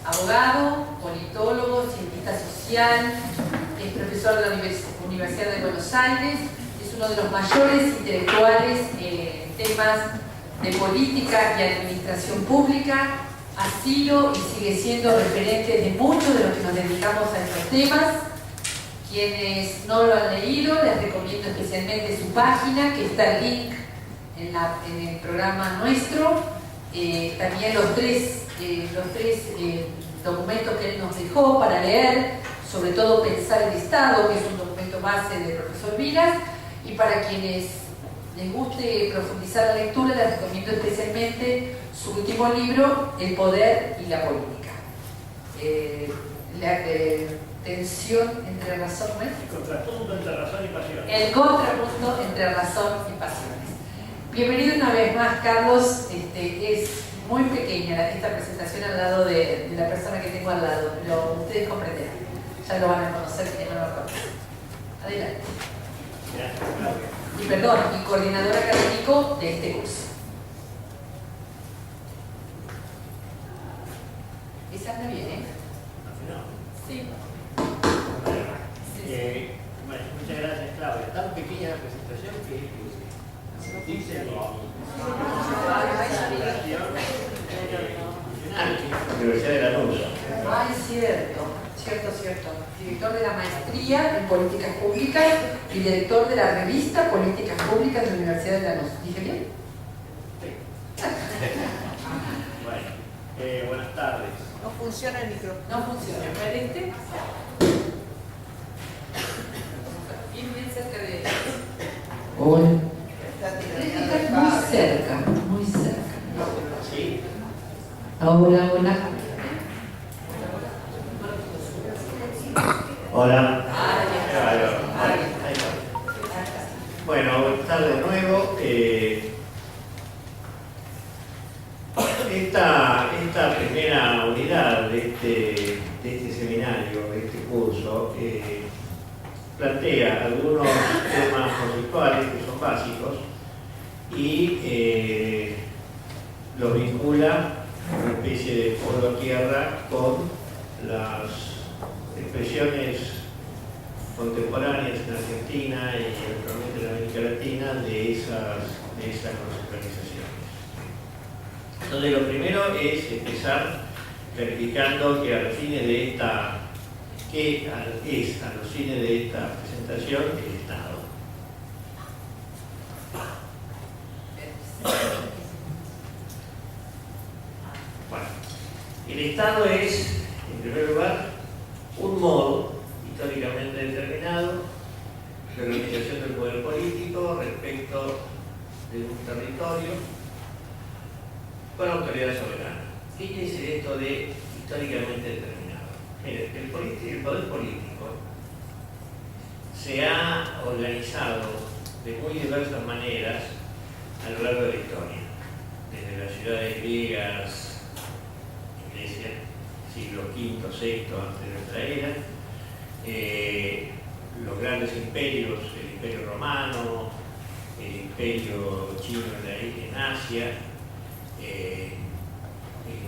abogado, politólogo, cientista social, es profesor de la Universidad de Buenos Aires, es uno de los mayores intelectuales en temas de política y administración pública, ha sido y sigue siendo referente de muchos de los que nos dedicamos a estos temas. Quienes no lo han leído, les recomiendo especialmente su página, que está el link en el programa nuestro. También los tres documentos que él nos dejó para leer, sobre todo Pensar el Estado, que es un documento base del profesor Vilas, y para quienes les guste profundizar la lectura, les recomiendo especialmente su último libro, El Poder y la Política. La tensión entre razón, ¿no? El contrapunto entre razón y pasiones. El contrapunto entre razón y pasiones. Bienvenido una vez más, Carlos. Es muy pequeña esta presentación al lado de la persona que tengo al lado, pero ustedes comprenderán. Ya lo van a conocer que no lo conocen. Adelante. Gracias, Claudia. Y perdón, y coordinador académico de este curso. Esa anda bien, ¿eh? Sí. Bueno, muchas gracias, Claudia. Tan pequeña la presentación que dice Universidad de la Luz. Ah, es cierto. Director de la maestría en políticas públicas y director de la revista Políticas Públicas de la Universidad de Lanús. ¿Dije bien? Sí. Bueno, buenas tardes. No funciona el micrófono. No funciona. ¿Este? Bien cerca de... Hola. Está muy cerca, muy cerca. Sí. Ahora, hola. Hola. Bueno, buenas tardes de nuevo. Esta primera unidad de este seminario, de este curso, plantea algunos temas conceptuales que son básicos y los vincula a una especie de polvo tierra con las expresiones contemporáneas en Argentina y actualmente en América Latina de esas conceptualizaciones. Entonces, lo primero es empezar verificando que a los fines de esta presentación el Estado. Bueno, el Estado es, en primer lugar, un modo históricamente determinado de organización del poder político respecto de un territorio con autoridad soberana. ¿Qué quiere decir esto de históricamente determinado? Mire, el poder político se ha organizado de muy diversas maneras a lo largo de la historia, desde las ciudades griegas, Grecia, siglo V, VI antes de nuestra era, los grandes imperios, el Imperio Romano, el Imperio Chino en Asia, el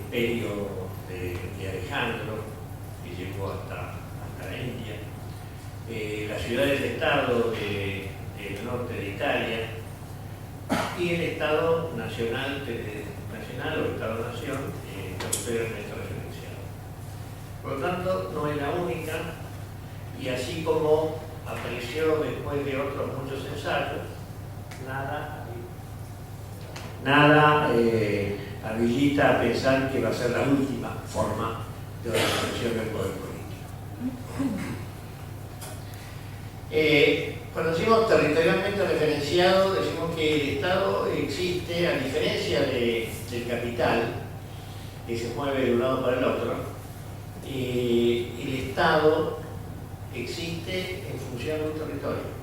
Imperio de Alejandro, que llegó hasta la India, las ciudades-estado del norte de Italia y el Estado nacional o Estado-nación que opera en esta referenciado. Por lo tanto, no es la única, y así como apareció después de otros muchos ensayos, nada habilita a pensar que va a ser la última forma de organización del poder político. Cuando decimos territorialmente referenciado, decimos que el Estado existe, a diferencia del capital, que se mueve de un lado para el otro, el Estado existe en función de un territorio.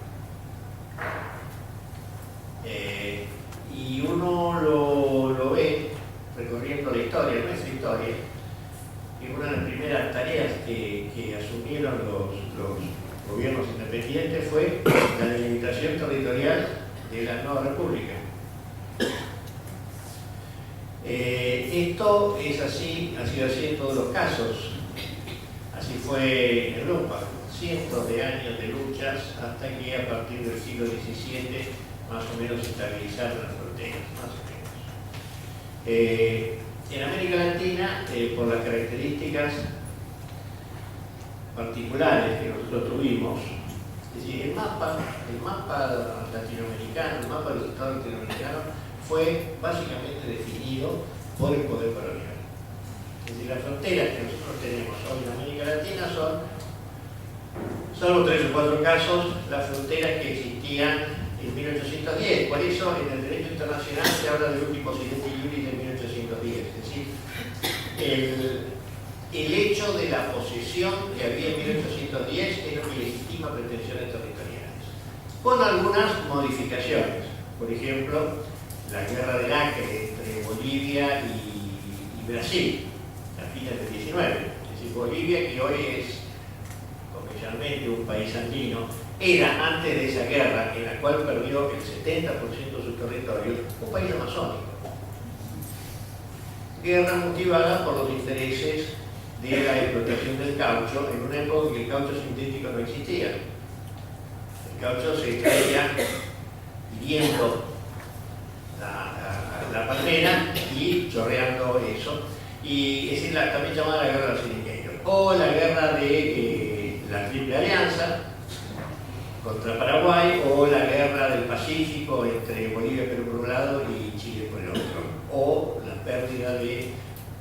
Y uno lo ve recorriendo la historia, nuestra historia, que una de las primeras tareas que asumieron los gobiernos independientes fue la delimitación territorial de la nueva república. Esto es así, ha sido así en todos los casos. Así fue en Europa, cientos de años de luchas hasta que a partir del siglo XVII más o menos se estabilizaron las fronteras, más o menos. En América Latina, por las características particulares que nosotros tuvimos, es decir, el mapa latinoamericano, el mapa de los estados latinoamericanos fue básicamente definido por el poder colonial. Es decir, las fronteras que nosotros tenemos hoy en América Latina son, salvo 3 o 4 casos, las fronteras que existían en 1810. Por eso en el derecho internacional se habla del último silente iuris de 1810. Es decir, el hecho de la posesión que había en 1810 es lo que legitima pretensiones territoriales, con algunas modificaciones. Por ejemplo, la guerra del Acre entre Bolivia y Brasil, a fines del 19. Es decir, Bolivia, que hoy es oficialmente un país andino, era antes de esa guerra, en la cual perdió el 70% de su territorio, un país amazónico. Guerra motivada por los intereses de la explotación del caucho en una época en que el caucho sintético no existía. El caucho se extraía hiriendo la palmera y chorreando eso. Y es la también llamada la guerra de los siliqueños, o la guerra de la Triple Alianza contra Paraguay, o la guerra del Pacífico entre Bolivia y Perú por un lado y Chile por el otro, o la pérdida de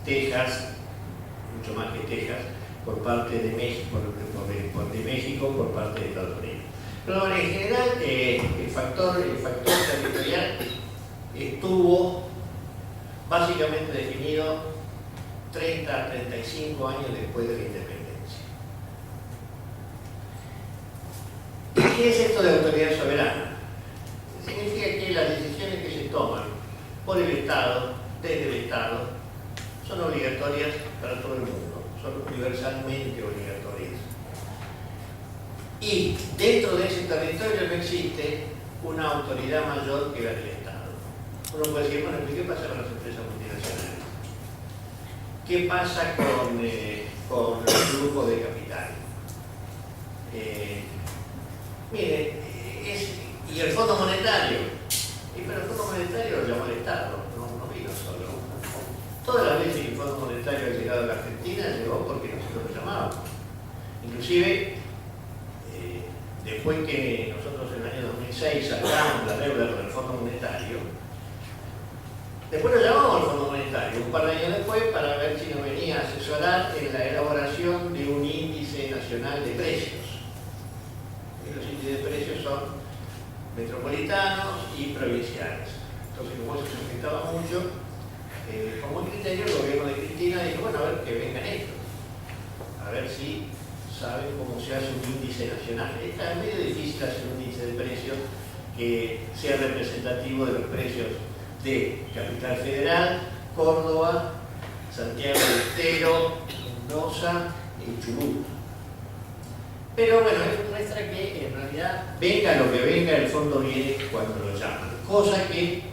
Texas, mucho más que Texas, por parte de México, por parte de Estados Unidos. Pero en general el factor territorial estuvo básicamente definido 30 a 35 años después de la independencia. ¿Qué es esto de autoridad soberana? Significa que las decisiones que se toman por el Estado, desde el Estado, son obligatorias para todo el mundo, son universalmente obligatorias. Y dentro de ese territorio no existe una autoridad mayor que la del Estado. Uno puede decir, bueno, ¿qué pasa con las empresas multinacionales? ¿Qué pasa con el flujo de capital? Mire, y el Fondo Monetario. Pero el Fondo Monetario lo llamó el Estado, no vino solo. Todas las veces que el Fondo Monetario ha llegado a la Argentina, llegó porque nosotros lo llamábamos. Inclusive, después que nosotros en el año 2006 sacamos la deuda con el Fondo Monetario, después lo llamamos al Fondo Monetario, un par de años después, para ver si nos venía a asesorar en la elaboración de un índice nacional de precios. Y los índices de precios son metropolitanos y provinciales. Entonces, como eso se afectaba mucho, como criterio, el gobierno de Cristina dijo, bueno, a ver que vengan estos, a ver si saben cómo se hace un índice nacional. Es medio difícil hacer un índice de precios que sea representativo de los precios de Capital Federal, Córdoba, Santiago del Estero, Mendoza y Chubut. Pero bueno, eso muestra que en realidad, venga lo que venga, el fondo viene cuando lo llaman. Cosa que,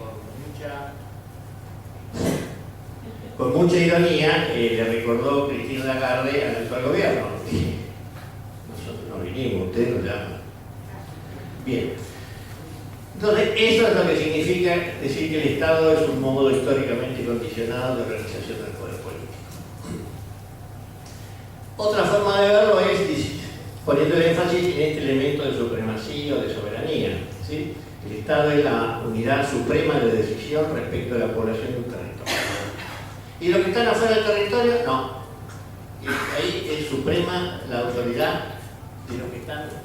con mucha ironía, le recordó Cristina Lagarde al actual gobierno. Nosotros no vinimos, ustedes nos llaman. Bien. Entonces, eso es lo que significa decir que el Estado es un modo históricamente condicionado de organización del poder político. Otra forma de verlo es poniendo el énfasis en este elemento de supremacía o de soberanía. ¿Sí? El Estado es la unidad suprema de decisión respecto de la población de un territorio. Y los que están afuera del territorio, no. Ahí es suprema la autoridad de los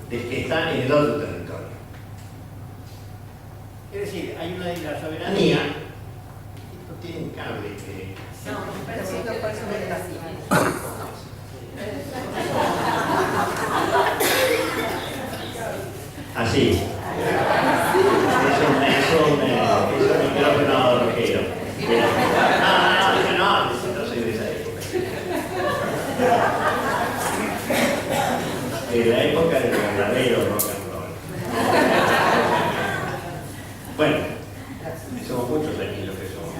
que están en el otro territorio. Es decir, hay una de la soberanía. Esto tiene un cable que. No, pero si no puede ser así. Así. Es un micrófono rojero. No soy de esa época. De la época del verdadero rock and roll. Bueno, somos muchos aquí los que somos.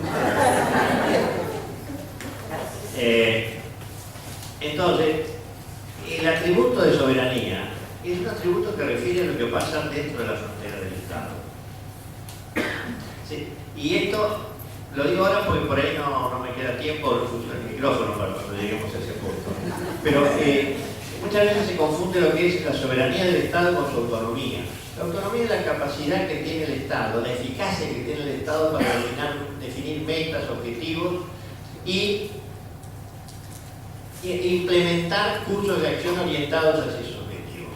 Entonces, el atributo de soberanía es un atributo que refiere a lo que pasa dentro de la frontera del Estado. ¿Sí? Y esto lo digo ahora porque por ahí no me queda tiempo de usar el micrófono para cuando lleguemos a ese punto. Pero muchas veces se confunde lo que es la soberanía del Estado con su autonomía. La autonomía es la capacidad que tiene el Estado, la eficacia que tiene el Estado para definir metas, objetivos y implementar cursos de acción orientados hacia esos objetivos.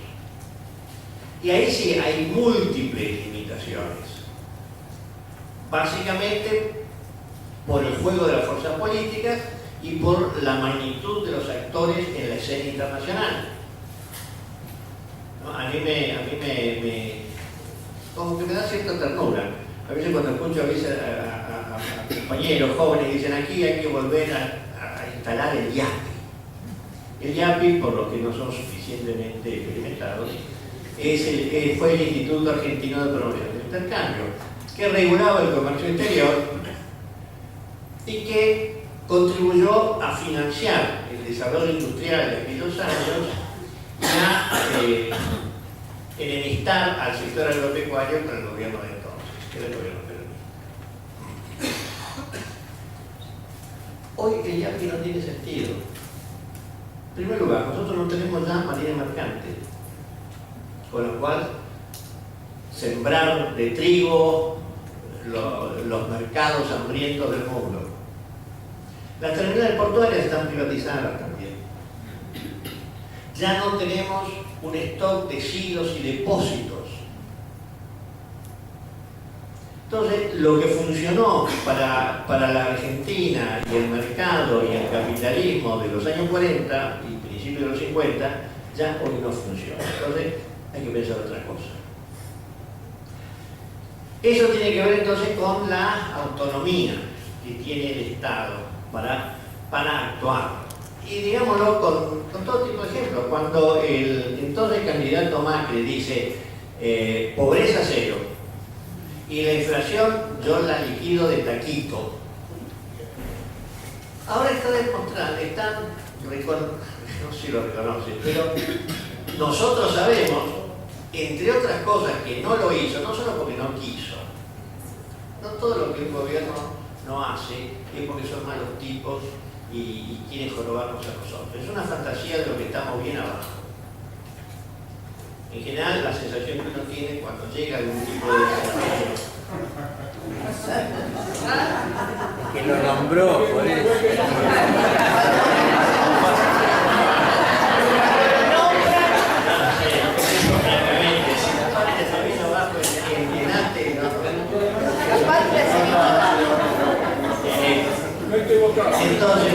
Y ahí sí hay múltiples limitaciones. Básicamente por el juego de las fuerzas políticas y por la magnitud de los actores en la escena internacional. ¿No? A mí como que me da cierta ternura. A veces cuando escucho a compañeros jóvenes que dicen aquí hay que volver a instalar el IAPI. El IAPI, por los que no son suficientemente experimentados, fue el Instituto Argentino de Promoción del Intercambio, que regulaba el comercio exterior y que contribuyó a financiar el desarrollo industrial de aquellos años y a enemistar al sector agropecuario con el gobierno de entonces, que era el gobierno peronista. Hoy el IAPI no tiene sentido. En primer lugar, nosotros no tenemos ya marina mercante, con lo cual sembrar de trigo los mercados hambrientos del mundo. Las terminales portuarias están privatizadas también. Ya no tenemos un stock de silos y depósitos. Entonces, lo que funcionó para la Argentina y el mercado y el capitalismo de los años 40 y principios de los 50, ya hoy no funciona. Entonces, hay que pensar otra cosa. Eso tiene que ver entonces con la autonomía que tiene el Estado para actuar. Y digámoslo con todo tipo de ejemplos. Cuando el entonces candidato Macri dice pobreza cero y la inflación yo la liquido de taquito, ahora está demostrando, no sé si lo reconoce, pero nosotros sabemos, entre otras cosas, que no lo hizo, no solo porque no quiso. No todo lo que un gobierno no hace es porque son malos tipos y quieren jorobarnos a nosotros. Es una fantasía de lo que estamos bien abajo. En general, la sensación que uno tiene cuando llega algún tipo de desarrollo. Que lo nombró, por eso. Entonces,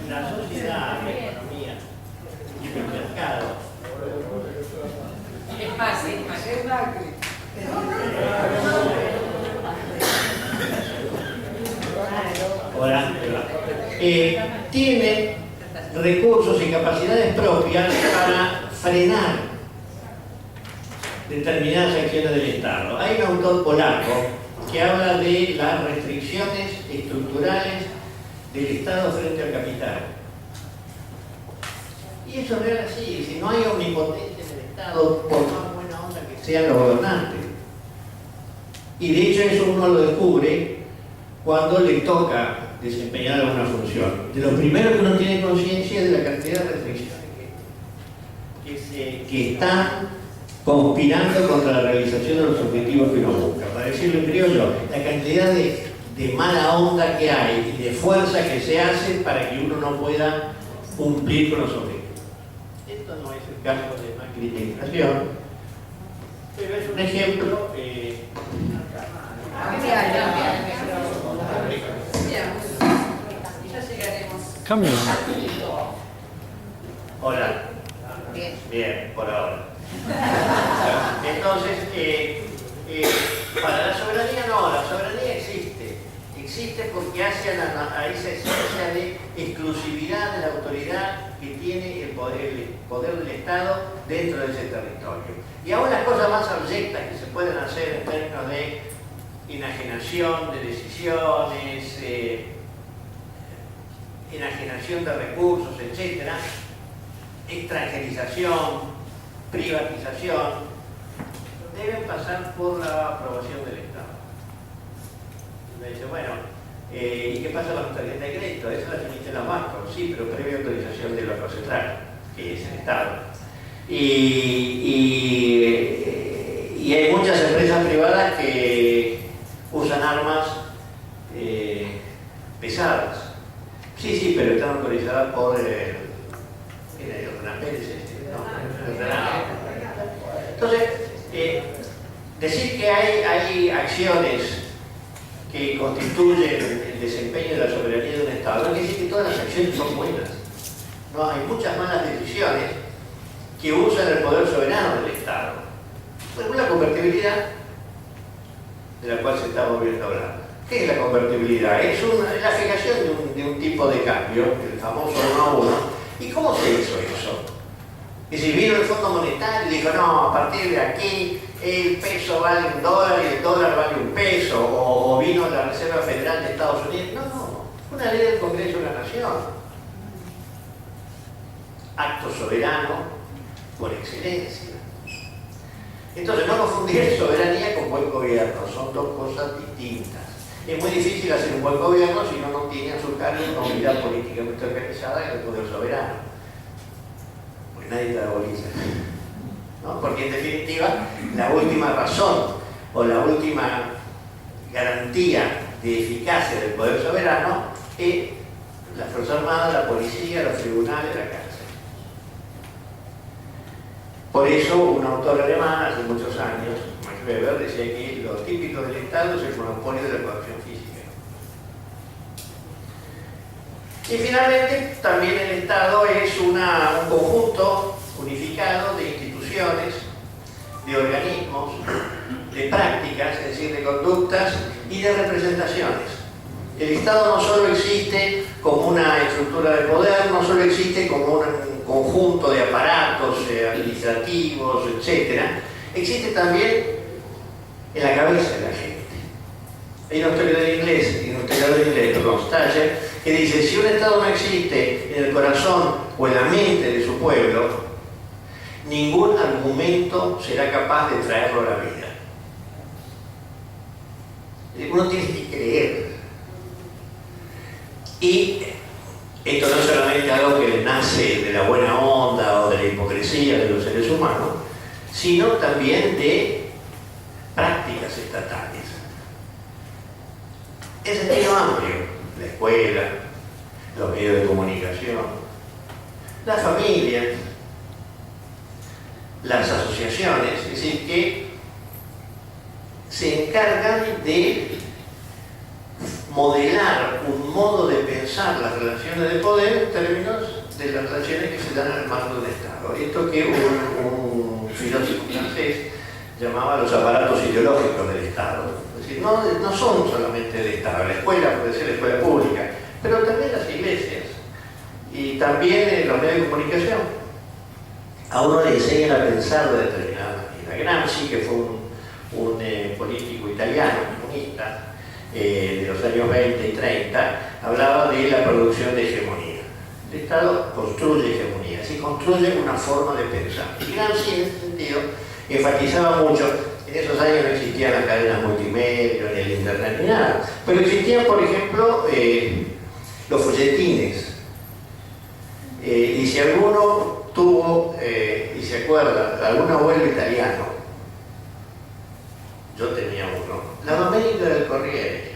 la sociedad, la economía y el mercado Es más. ahora, tiene recursos y capacidades propias para frenar determinadas acciones del Estado. Hay un autor polaco que habla de las restricciones estructurales del Estado frente al capital. Y eso es real así. Si no hay omnipotencia en el Estado, por más buena onda que sean los gobernantes. Y de hecho eso uno lo descubre cuando le toca desempeñar alguna función. De lo primero que uno tiene conciencia es de la cantidad de restricciones que están conspirando contra la realización de los objetivos que uno busca. Para decirlo en criollo, la cantidad de mala onda que hay y de fuerza que se hace para que uno no pueda cumplir con los objetivos. Esto no es el caso de Macri de inflación, pero es un ejemplo. Ya llegaremos. Cambio. Hola. Bien, por ahora. Entonces, para la soberanía no, la soberanía existe porque hace a esa esencia de exclusividad de la autoridad que tiene el poder del Estado dentro de ese territorio. Y aún las cosas más abyectas que se pueden hacer en términos de enajenación de decisiones, enajenación de recursos, etcétera, extranjerización, privatización, deben pasar por la aprobación del Estado. Me dice, bueno, ¿y qué pasa con la tarjeta de crédito? Eso la emiten los bancos, sí, pero previa autorización del Banco Central, que es el Estado. Y hay muchas empresas privadas que usan armas pesadas. Sí, pero están autorizadas por el RENAPEL, Entonces, decir que hay acciones que constituyen el desempeño de la soberanía de un Estado no quiere decir que todas las acciones son buenas. No, hay muchas malas decisiones que usan el poder soberano del Estado. Por ejemplo, la convertibilidad, de la cual se está volviendo a hablar. ¿Qué es la convertibilidad? Es la fijación de un tipo de cambio, el famoso 1 a 1. ¿Y cómo se hizo eso? Es decir, vino el Fondo Monetario y dijo, no, a partir de aquí el peso vale $1 y el dólar vale $1, o vino la Reserva Federal de Estados Unidos. No, fue una ley del Congreso de la Nación. Acto soberano por excelencia. Entonces, no confundir soberanía con buen gobierno, son dos cosas distintas. Es muy difícil hacer un buen gobierno si uno no tiene a su cargo una unidad políticamente organizada en el poder soberano. Pues nadie te da bolilla, ¿no? Porque en definitiva, la última razón o la última garantía de eficacia del poder soberano es la Fuerza Armada, la policía, los tribunales, la cárcel. Por eso, un autor alemán hace muchos años, Max Weber, decía que lo típico del Estado es el monopolio de la coacción física. Y finalmente, también el Estado es un conjunto unificado de instituciones, de organismos, de prácticas, es decir, de conductas y de representaciones. El Estado no solo existe como una estructura de poder, no solo existe como un conjunto de aparatos administrativos, etc. Existe también en la cabeza de la gente. Hay un historiador inglés, Ron Stager, que dice, si un Estado no existe en el corazón o en la mente de su pueblo, ningún argumento será capaz de traerlo a la vida. Uno tiene que creer. Y esto no es solamente algo que nace de la buena onda o de la hipocresía de los seres humanos, sino también de prácticas estatales. En sentido amplio, la escuela, los medios de comunicación, las familias, las asociaciones, es decir, que se encargan de modelar un modo de pensar las relaciones de poder en términos de las relaciones que se dan al marco del Estado. Esto que un filósofo francés llamaba los aparatos ideológicos del Estado. Es decir, no son solamente del Estado. La escuela puede ser la escuela pública, pero también las iglesias y también los medios de comunicación. A uno le enseñan a pensar de determinada manera. Gramsci, que fue un político italiano, comunista, de los años 20 y 30, hablaba de la producción de hegemonía. El Estado construye hegemonía, así construye una forma de pensar. Y Gramsci, en ese sentido, enfatizaba mucho. En esos años no existían las cadenas multimedia, ni el internet, ni nada. Pero existían, por ejemplo, los folletines. Y si alguno tuvo, y se acuerda, algún abuelo italiano, yo tenía uno, la Domenica del Corriere.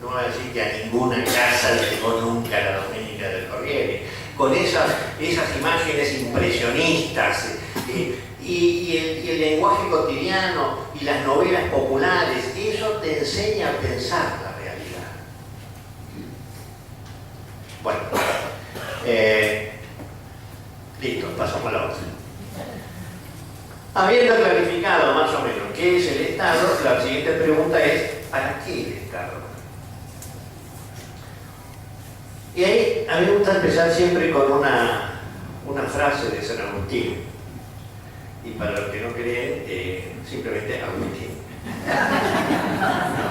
No voy a decir que a ninguna casa le llegó nunca la Domenica del Corriere, con esas imágenes impresionistas y el lenguaje cotidiano y las novelas populares. Eso te enseña a pensar la realidad. Bueno, listo, pasamos a la otra. Habiendo clarificado más o menos qué es el Estado, la siguiente pregunta es, ¿para qué el Estado? Y ahí a mí me gusta empezar siempre con una frase de San Agustín. Y para los que no creen, simplemente Agustín.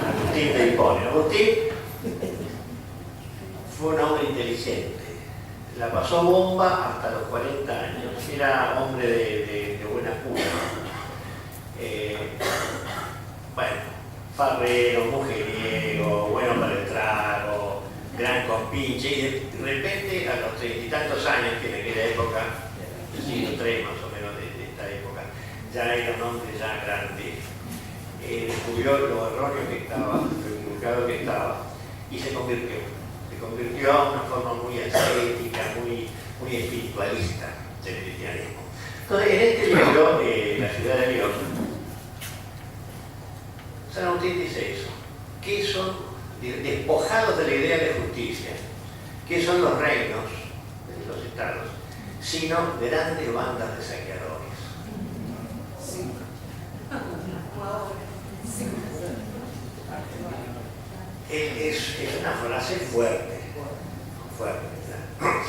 Agustín de Hipona. Agustín fue un hombre inteligente. La pasó bomba hasta los 40 años. Era hombre de buena cuna. Bueno, farrero, mujeriego, bueno para el trago, gran compinche, y de repente a los 30 y tantos años, que en aquella época, del siglo III más o menos de esta época, ya era un hombre ya grande, descubrió lo erróneo que estaba, lo inculcado que estaba, y se convirtió a una forma muy ascética, muy espiritualista del cristianismo. Entonces, en este libro, La ciudad de Dios, San Agustín dice eso, que son despojados de la idea de justicia, que son los reinos de los estados, sino grandes bandas de saqueadores. Es una frase fuerte.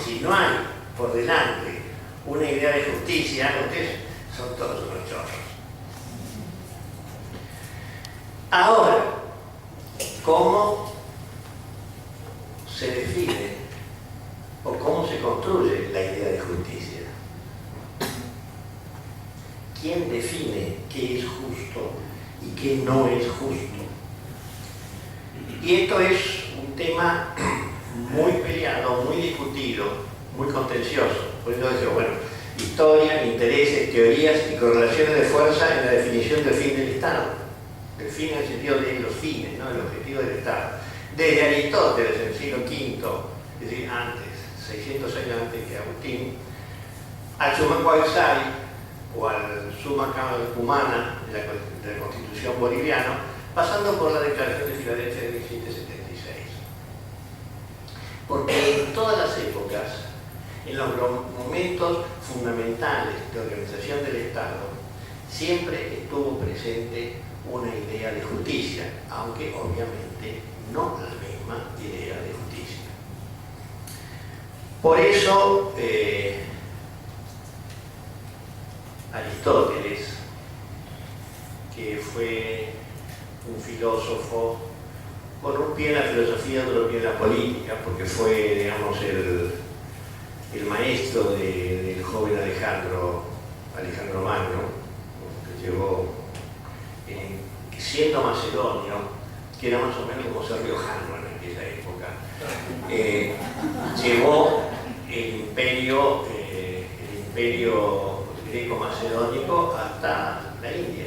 Si no hay por delante una idea de justicia, ustedes son todos unos chorros. Ahora, ¿cómo se define o cómo se construye la idea de justicia? ¿Quién define qué es justo y qué no es justo? Y esto es un tema muy peleado, muy discutido, muy contencioso. Por eso digo, bueno, historia, intereses, teorías y correlaciones de fuerza en la definición del fin del Estado. El fin en el sentido de los fines, ¿no? El objetivo del Estado. Desde Aristóteles en el siglo V, es decir, antes, 600 años antes que Agustín, al Summa Quaesai o al Summa Humana de la Constitución boliviana, pasando por la Declaración de Filadelfia de 1776. Porque en todas las épocas, en los momentos fundamentales de organización del Estado, siempre estuvo presente una idea de justicia, aunque obviamente no la misma idea de justicia. Por eso Aristóteles, que fue un filósofo con un pie en la filosofía y otro pie en la política, porque fue, digamos, el maestro del joven Alejandro Magno, que llegó siendo macedonio, que era más o menos como ser riojano en aquella época, llevó el imperio greco-macedónico hasta la India.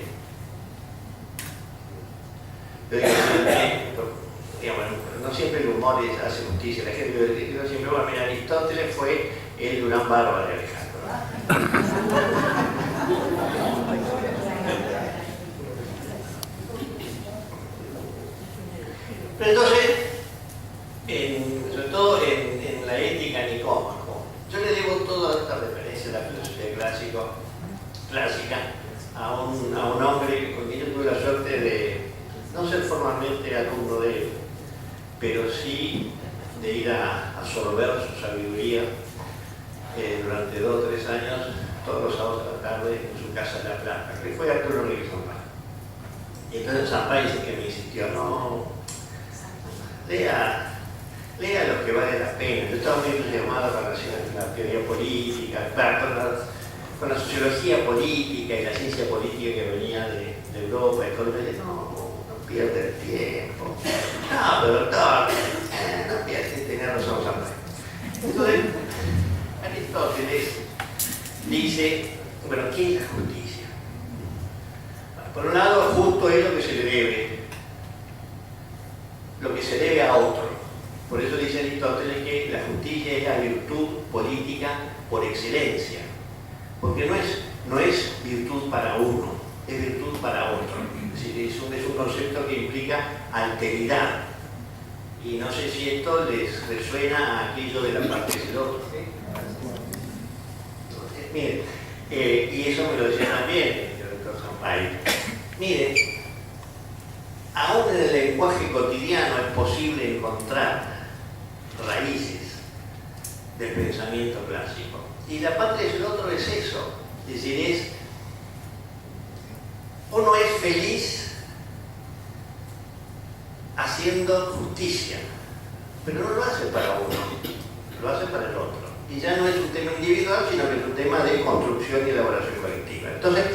Digamos, no siempre el humor hace justicia. La gente dice siempre, bueno, mira, Aristóteles fue el Durán Barba de Alejandro. Pero entonces, sobre todo en la ética Nicómaco, yo le debo toda esta referencia a la filosofía clásica a un hombre con quien yo tuve la suerte de no ser formalmente alumno de él, pero sí de ir a absorber su sabiduría durante 2 o 3 años, todos los sábados a la tarde, en su casa en La Plata, que fue Arturo Enrique Sampay. Y entonces Sampay dice que me insistió, no, lea lo que vale la pena. Yo estaba muy entusiasmado con la teoría política, con la sociología política y la ciencia política que venía de Europa, y todo. Y me dije, no pierde el tiempo. No, pero doctor, no pierde, tenía razón Sampay. Entonces, Aristóteles dice, bueno, ¿qué es la justicia? Por un lado, justo es lo que se le debe a otro. Por eso dice Aristóteles que la justicia es la virtud política por excelencia, porque no es virtud para uno, es virtud para otro. Es un concepto que implica alteridad. Y no sé si esto les resuena a aquello de la parte del otro. Miren, y eso me lo decía también el doctor Sampay. Miren, aún en el lenguaje cotidiano es posible encontrar raíces del pensamiento clásico. Y la patria del otro es eso. Es decir, uno es feliz haciendo justicia. pero no lo hace para uno, lo hace para el otro. Y ya no es un tema individual, sino que es un tema de construcción y elaboración colectiva. Entonces,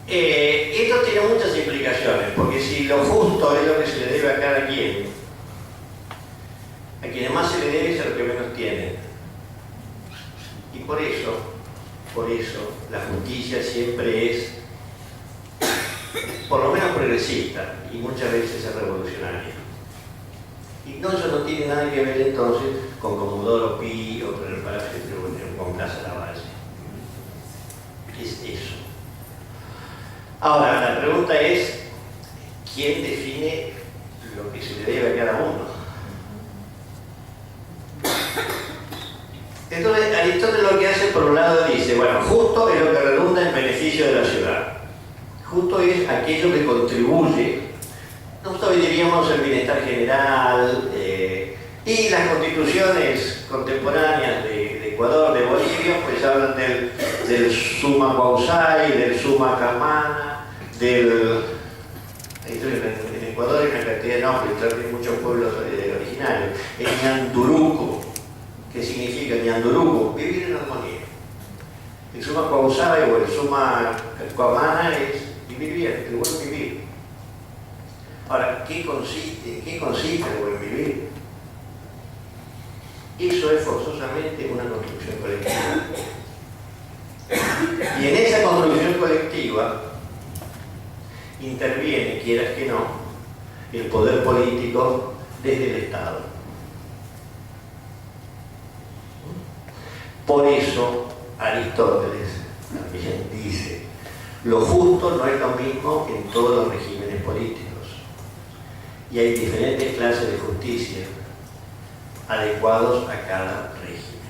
esto tiene muchas implicaciones, porque si lo justo es lo que se le debe a cada quien, a quienes más se le debe es a los que menos tienen. Y por eso, la justicia siempre es, por lo menos progresista, y muchas veces es revolucionaria. Y no, eso no tiene nada que ver entonces con Comodoro Pi o con el Palacio de Tribunal, con Plaza Lavalle. Es eso. Ahora, la pregunta es, ¿quién define lo que se le debe a cada uno? Entonces, Aristóteles lo que hace, por un lado, dice, bueno, justo es lo que redunda en beneficio de la ciudad. Justo es aquello que contribuye, nosotros hoy diríamos el bienestar general, y las constituciones contemporáneas de Ecuador, de Bolivia, pues hablan del summa causai, del summa camana, en Ecuador hay una cantidad de nombres, hay muchos pueblos originarios, el ñanduruco, que significa ñanduruco, vivir en armonía. El summa causai o el summa camana es vivir bien, el buen vivir. Ahora, ¿qué consiste el buen vivir? Eso es forzosamente una construcción colectiva. Y en esa construcción colectiva interviene, quieras que no, el poder político desde el Estado. Por eso Aristóteles también dice, lo justo no es lo mismo en todos los regímenes políticos. Y hay diferentes clases de justicia adecuados a cada régimen.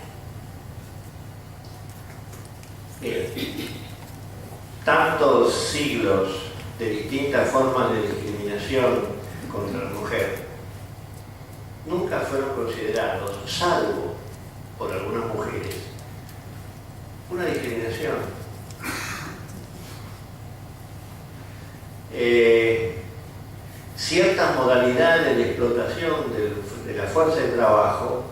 Bien. Tantos siglos de distintas formas de discriminación contra la mujer nunca fueron considerados, salvo por algunas mujeres, una discriminación. Ciertas modalidades de explotación de la fuerza de trabajo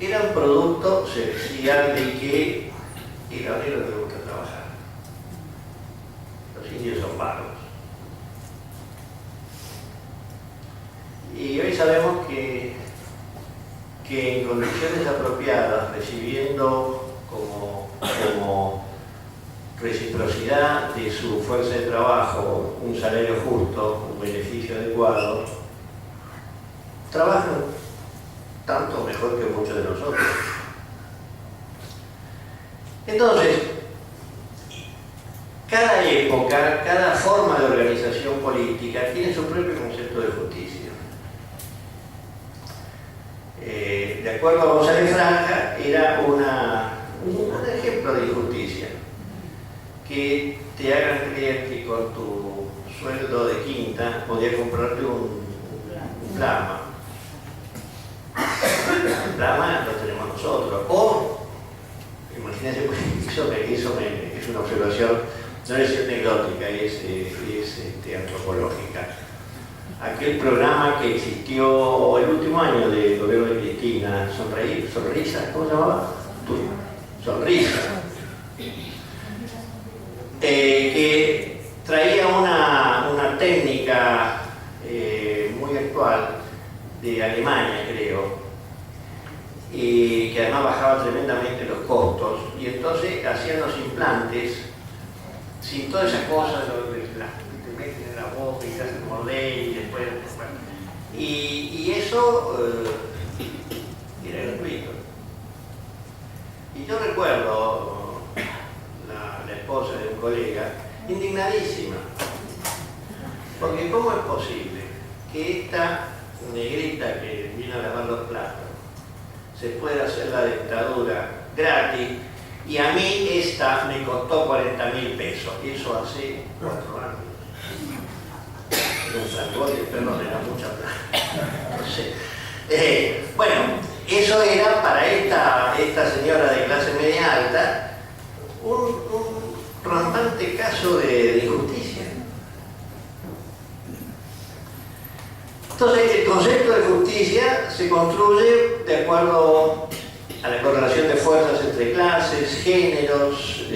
eran producto, se decía, de que el obrero no le gusta trabajar. Los indios son vagos. Y hoy sabemos que en condiciones apropiadas, recibiendo como reciprocidad de su fuerza de trabajo un salario justo, un beneficio adecuado, trabajan tanto mejor que muchos de nosotros. Entonces, cada época, cada forma de organización política tiene su propio concepto de justicia. De acuerdo a González Franja, era un ejemplo de injusticia. Que te hagan creer que con tu sueldo de quinta podías comprarte un plasma. El plasma lo tenemos nosotros. O, imagínense, eso es una observación, no es anecdótica, es antropológica. Aquel programa que existió el último año del gobierno de Cristina, Sonrisa, ¿cómo se llamaba? Sonrisa. Que traía una técnica muy actual de Alemania, creo, y que además bajaba tremendamente los costos, y entonces hacían los implantes sin todas esas cosas, te meten en la boca y te hacen morder y después, bueno, y eso era gratuito. Y yo recuerdo la esposa de un colega, indignadísima, porque ¿cómo es posible que esta negrita que vino a lavar los platos se pueda hacer la dentadura gratis y a mí esta me costó 40.000 pesos? Y eso hace 4 años. Un fragor y el perro le da mucha plata. No sé. Bueno, eso era para esta señora de clase media alta un rampante caso de injusticia. Entonces, el concepto de justicia se construye de acuerdo a la correlación de fuerzas entre clases, géneros,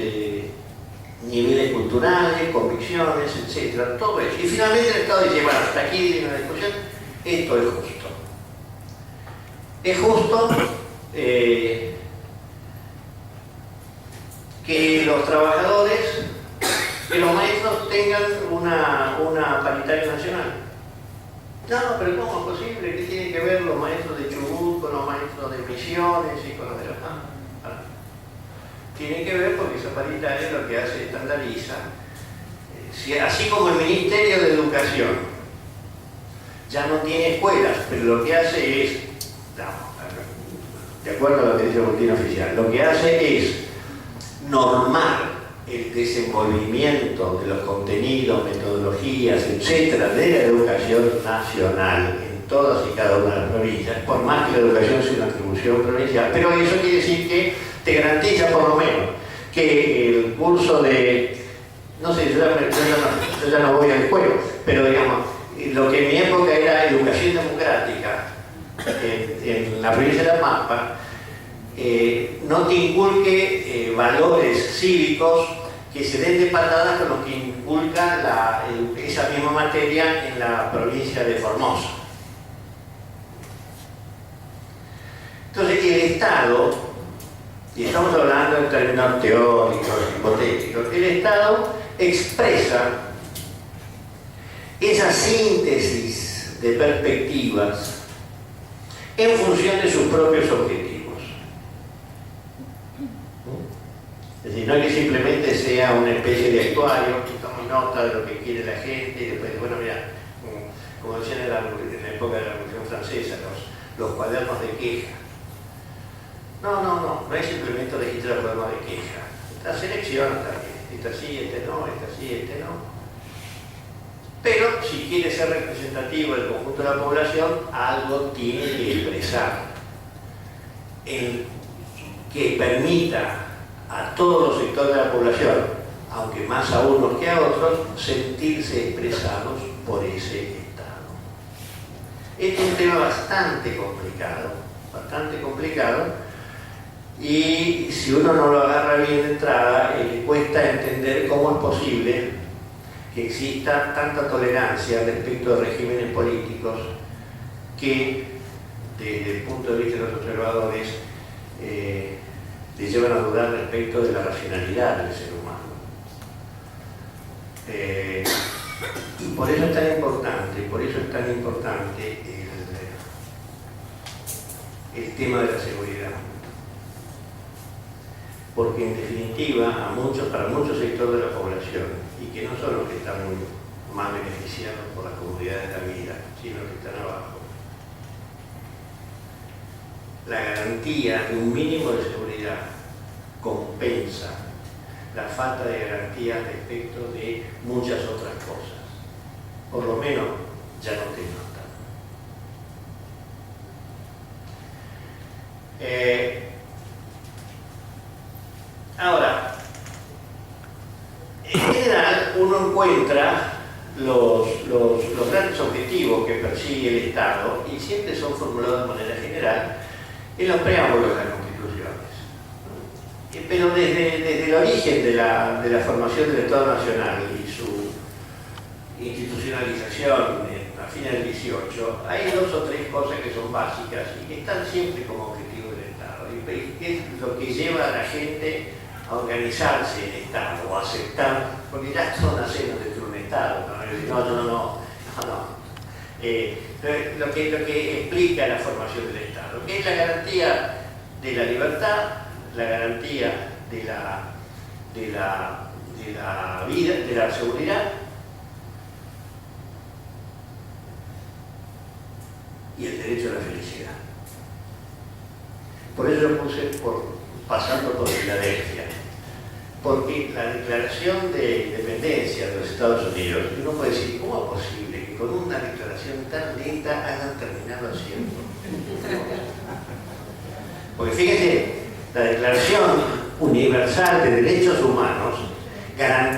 niveles culturales, convicciones, etc. Todo eso. Y finalmente el Estado dice, bueno, hasta aquí viene una discusión, esto es justo. Es justo que los trabajadores, que los maestros tengan una paritaria nacional. No, pero ¿cómo es posible? ¿Qué tienen que ver los maestros de Chubut con los maestros de Misiones y con los de la Pampa? Tienen que ver porque esa paritaria lo que hace estandariza. Así como el Ministerio de Educación ya no tiene escuelas, pero lo que hace es, de acuerdo a lo que dice el boletín oficial, lo que hace es normar el desenvolvimiento de los contenidos, metodologías, etcétera, de la educación nacional en todas y cada una de las provincias, por más que la educación sea una atribución provincial. Pero eso quiere decir que te garantiza por lo menos que el curso de, no sé, yo ya no voy al juego, pero digamos, lo que en mi época era educación democrática en la provincia de La Pampa, no te inculque valores cívicos que se den de patadas con los que inculca esa misma materia en la provincia de Formosa. Entonces, el Estado, y estamos hablando en términos teóricos, hipotéticos, el Estado expresa esa síntesis de perspectivas en función de sus propios objetivos. Es decir, no es que simplemente sea una especie de actuario que toma nota de lo que quiere la gente y después, bueno, mira, como decían en la época de la Revolución Francesa, los cuadernos de queja. No es simplemente registrar los cuadernos de queja. La selección también, este sí, este no, este sí, este no. Pero si quiere ser representativo del conjunto de la población, algo tiene que expresar que permita a todos los sectores de la población, aunque más a unos que a otros, sentirse expresados por ese Estado. Este es un tema bastante complicado, y si uno no lo agarra bien de entrada, le cuesta entender cómo es posible que exista tanta tolerancia respecto de regímenes políticos que, desde el punto de vista de los observadores, les llevan a dudar respecto de la racionalidad del ser humano. Y por eso es tan importante el tema de la seguridad. Porque en definitiva, para muchos sectores de la población, y que no son los que están más beneficiados por la comodidad de la vida, sino los que están abajo, la garantía de un mínimo de seguridad compensa la falta de garantía respecto de muchas otras cosas. Por lo menos ya no te notan. Ahora, en general uno encuentra los grandes objetivos que persigue el Estado, y siempre son formulados de manera general en los preámbulos de las constituciones. Pero desde el origen de la formación del Estado Nacional y su institucionalización a fines del 18, hay dos o tres cosas que son básicas y que están siempre como objetivo del Estado, y que es lo que lleva a la gente a organizarse en Estado o a aceptar, porque ya todos nacemos dentro de un Estado, no. Lo que explica la formación del Estado, que es la garantía de la libertad, la garantía de la vida, de la seguridad y el derecho a la felicidad. Por eso lo puse pasando por Filadelfia, porque la declaración de independencia de los Estados Unidos, uno puede decir, ¿cómo es posible que con una declaración tan lenta hayan terminado haciendo? Porque fíjense, la Declaración Universal de Derechos Humanos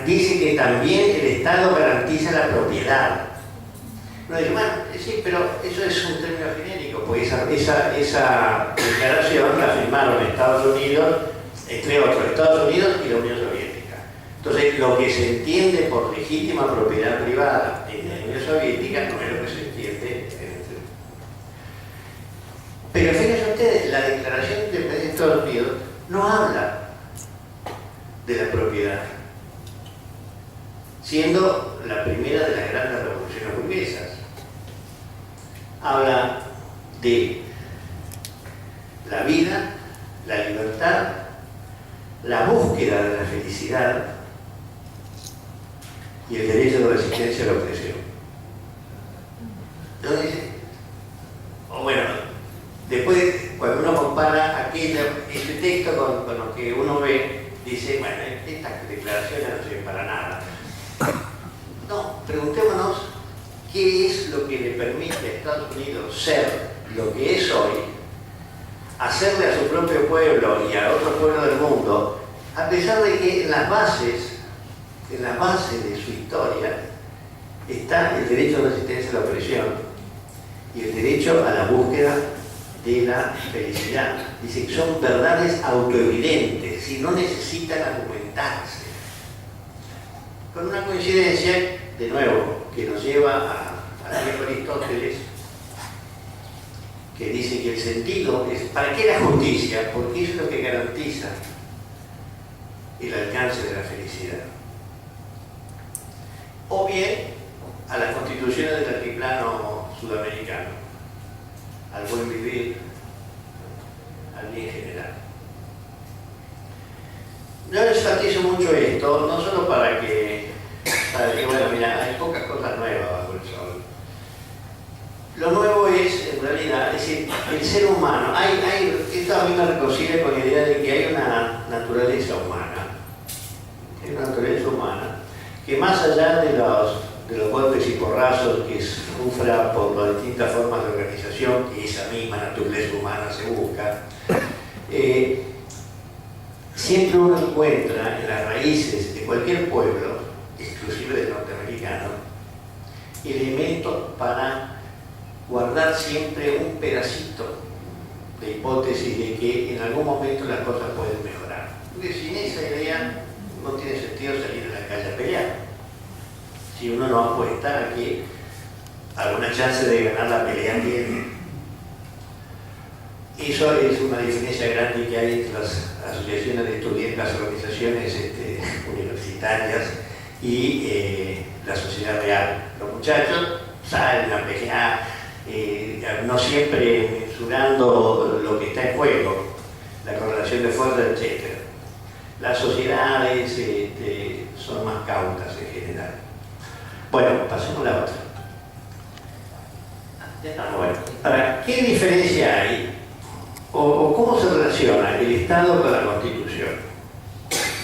dice que también el Estado garantiza la propiedad. Uno dice, bueno, sí, pero eso es un término genérico, porque esa declaración la firmaron Estados Unidos, entre otros, Estados Unidos y la Unión Soviética. Entonces, lo que se entiende por legítima propiedad privada en la Unión Soviética no es lo que se entiende en el... Pero fíjense ustedes, la Declaración de Independencia de Estados Unidos no habla de la propiedad, siendo la primera de las grandes revoluciones burguesas. Habla de la vida, la libertad, la búsqueda de la felicidad y el derecho de resistencia a la opresión. Entonces, bueno, después cuando uno compara ese texto con lo que uno ve, dice, bueno, estas declaraciones no sirven para nada. No, preguntémonos qué es lo que le permite a Estados Unidos ser lo que es hoy, hacerle a su propio pueblo y a otros pueblos del mundo, a pesar de que en las bases de su historia está el derecho a la resistencia a la opresión y el derecho a la búsqueda de la felicidad. Dice que son verdades autoevidentes, si no necesitan argumentarse. Con una coincidencia, de nuevo, que nos lleva a viejo Aristóteles, que dice que el sentido es, ¿para qué la justicia? Porque es lo que garantiza el alcance de la felicidad. O bien a las constituciones del altiplano sudamericano, al buen vivir, al bien general. Yo les enfatizo mucho esto, no solo para que bueno, mira, hay pocas cosas nuevas bajo el sol. Lo nuevo es, en realidad, es decir, el ser humano. Esto a mí me reconcilia con la idea de que hay una naturaleza humana. Hay una naturaleza humana que más allá de los golpes y porrazos que sufra por las distintas formas de organización que esa misma naturaleza humana se busca, siempre uno encuentra en las raíces de cualquier pueblo, inclusive del norteamericano, elementos para guardar siempre un pedacito de hipótesis de que en algún momento las cosas pueden mejorar. Porque sin esa idea no tiene sentido salir a la calle a pelear. Si uno no apuesta a que alguna chance de ganar la pelea tiene. Eso es una diferencia grande que hay entre las asociaciones de estudiantes, las organizaciones universitarias y la sociedad real. Los muchachos salen a pelear, no siempre mensurando lo que está en juego, la correlación de fuerza, etc. Las sociedades son más cautas en general. Bueno, pasemos a la otra. Ya estamos, bueno. Ahora, ¿qué diferencia hay o cómo se relaciona el Estado con la Constitución?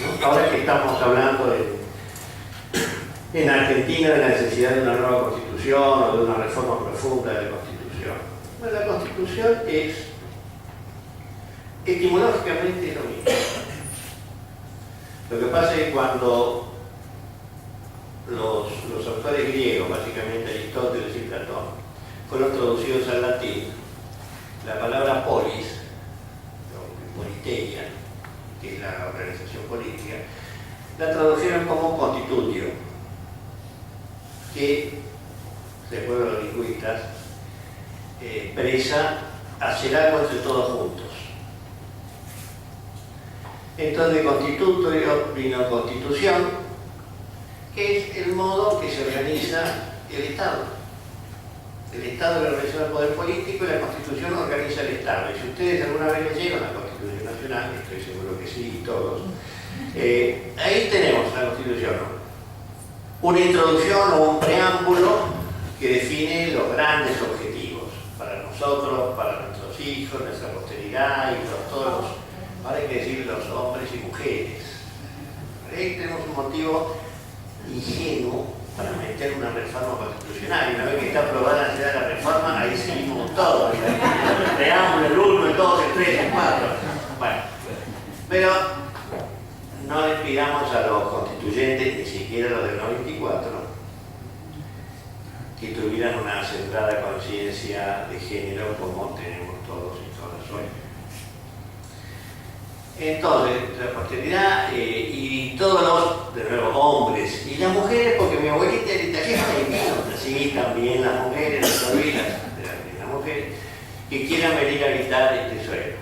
¿No? Ahora que estamos hablando en Argentina de la necesidad de una nueva Constitución o de una reforma profunda de la Constitución. Bueno, la Constitución es etimológicamente lo mismo. Lo que pasa es que cuando los autores griegos, básicamente Aristóteles y Platón, fueron traducidos al latín, la palabra polis, o politeia, que es la organización política, la tradujeron como constitutio, que, de acuerdo a los lingüistas, expresa hacer algo entre todos juntos. Entonces, constituto vino constitución, que es el modo que se organiza el Estado. El Estado es la organización del poder político y la Constitución organiza el Estado. Y si ustedes alguna vez leyeron la Constitución Nacional, estoy seguro que sí, todos, ahí tenemos la Constitución, ¿no? Una introducción o un preámbulo que define los grandes objetivos para nosotros, para nuestros hijos, nuestra posteridad y todos, ahora hay que decir los hombres y mujeres. Ahí tenemos un motivo ingenuo para meter una reforma constitucional, y una vez que está aprobada la ciudad de la reforma, ahí seguimos todo, el preámbulo, el 1, el 2, el 3, el 4. Bueno, pero no les pidamos a los constituyentes, ni siquiera a los del 94, que tuvieran una centrada conciencia de género como tenemos todos y todas hoy. Entonces, la posteridad y todos los, de nuevo, hombres y las mujeres, porque mi abuelita era italiana y vino, así también las mujeres, las sobrinas de las mujeres, que quieran venir a gritar este suelo.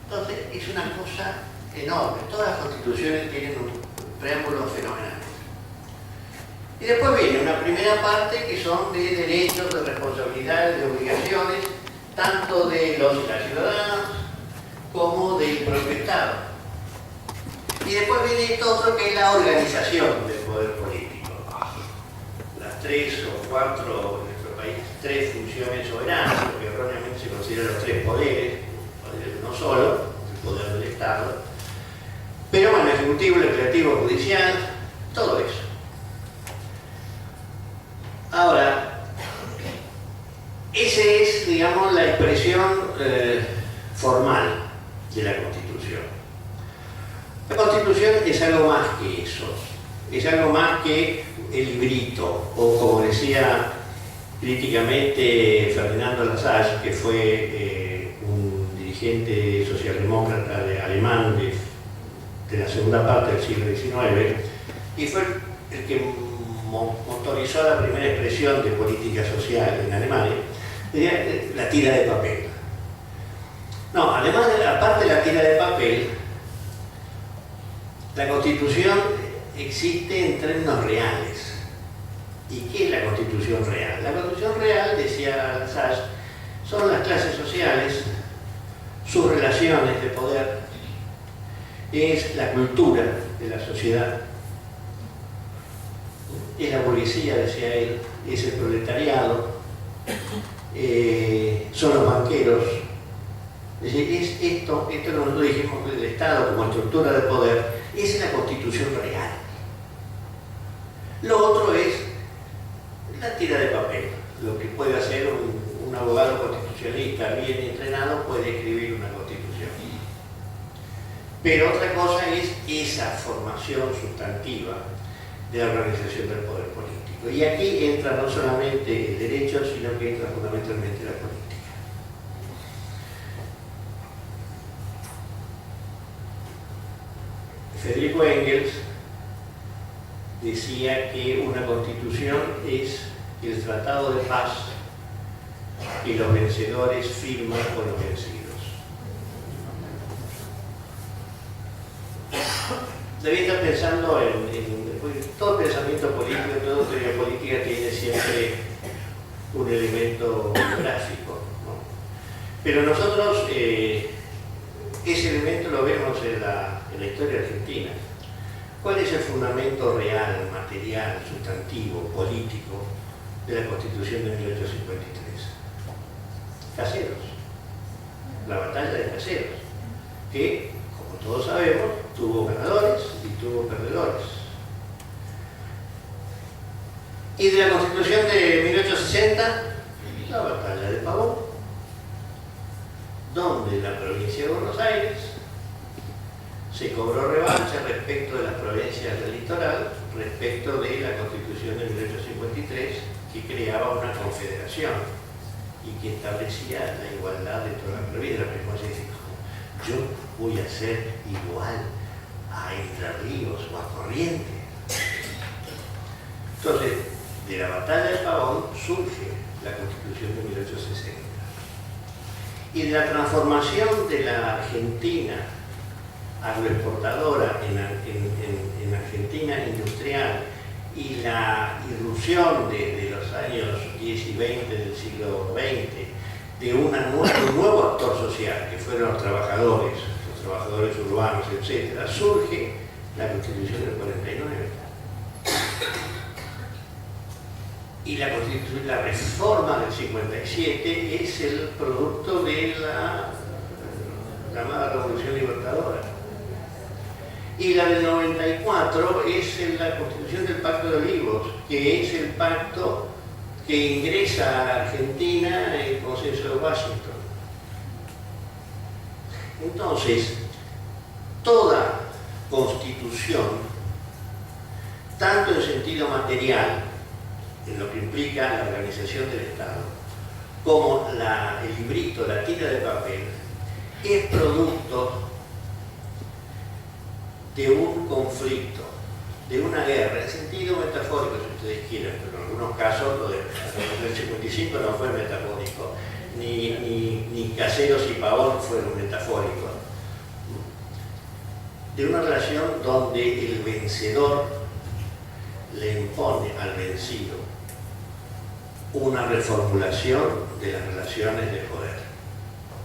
Entonces, es una cosa enorme. Todas las constituciones tienen un preámbulo fenomenal. Y después viene una primera parte que son de derechos, de responsabilidades, de obligaciones, tanto de los y las ciudadanos como del propio Estado. Y después viene esto otro que es la organización del poder político. Las 3 o 4, en nuestro país, 3 funciones soberanas, porque erróneamente se consideran los 3 poderes, no solo, el poder del Estado, pero bueno, ejecutivo, legislativo, judicial, todo eso. Ahora, esa es, digamos, la expresión formal de la Constitución. La Constitución es algo más que eso, es algo más que el librito, o como decía críticamente Ferdinando Lassalle, que fue un dirigente socialdemócrata alemán de la segunda parte del siglo XIX, y fue el que motorizó la primera expresión de política social en Alemania, la tira de papel. No, además, aparte de la tira de papel, la Constitución existe en términos reales. ¿Y qué es la Constitución real? La Constitución real, decía Lassalle, son las clases sociales, sus relaciones de poder, es la cultura de la sociedad, es la burguesía, decía él, es el proletariado, son los banqueros. Es decir, es esto que nosotros dijimos del Estado como estructura de poder, es la Constitución real. Lo otro es la tira de papel. Lo que puede hacer un abogado constitucionalista bien entrenado puede escribir una Constitución. Pero otra cosa es esa formación sustantiva de la organización del poder político. Y aquí entra no solamente el derecho, sino que entra fundamentalmente la política. Federico Engels decía que una constitución es el tratado de paz que los vencedores firman con los vencidos. Debía estar pensando en todo pensamiento político, toda teoría política tiene siempre un elemento gráfico, ¿no? Pero nosotros ese elemento lo vemos en la historia argentina. ¿Cuál es el fundamento real, material, sustantivo, político de la Constitución de 1853? Caseros. La batalla de Caseros, que, como todos sabemos, tuvo ganadores y tuvo perdedores. Y de la Constitución de 1860, la batalla de Pavón, donde la provincia de Buenos Aires se cobró revancha respecto de las provincias del litoral, respecto de la Constitución de 1853, que creaba una confederación y que establecía la igualdad de todas las provincias. Yo voy a ser igual a Entre Ríos o a Corrientes. Entonces, de la batalla de Pavón surge la Constitución de 1860. Y de la transformación de la Argentina agroexportadora en Argentina industrial y la irrupción de los años 10 y 20 del siglo XX de un nuevo actor social, que fueron los trabajadores urbanos, etc., surge la Constitución del 49. Y la reforma del 57 es el producto de la llamada Revolución Libertadora. Y la del 94 es la Constitución del Pacto de Olivos, que es el pacto que ingresa a Argentina en el Consenso de Washington. Entonces, toda constitución, tanto en sentido material en lo que implica la organización del Estado, como el librito, la tira de papel, es producto de un conflicto, de una guerra, en sentido metafórico si ustedes quieren, pero en algunos casos lo del 55 no fue metafórico, ni Caseros y Pavón fueron metafóricos, de una relación donde el vencedor le impone al vencido una reformulación de las relaciones de poder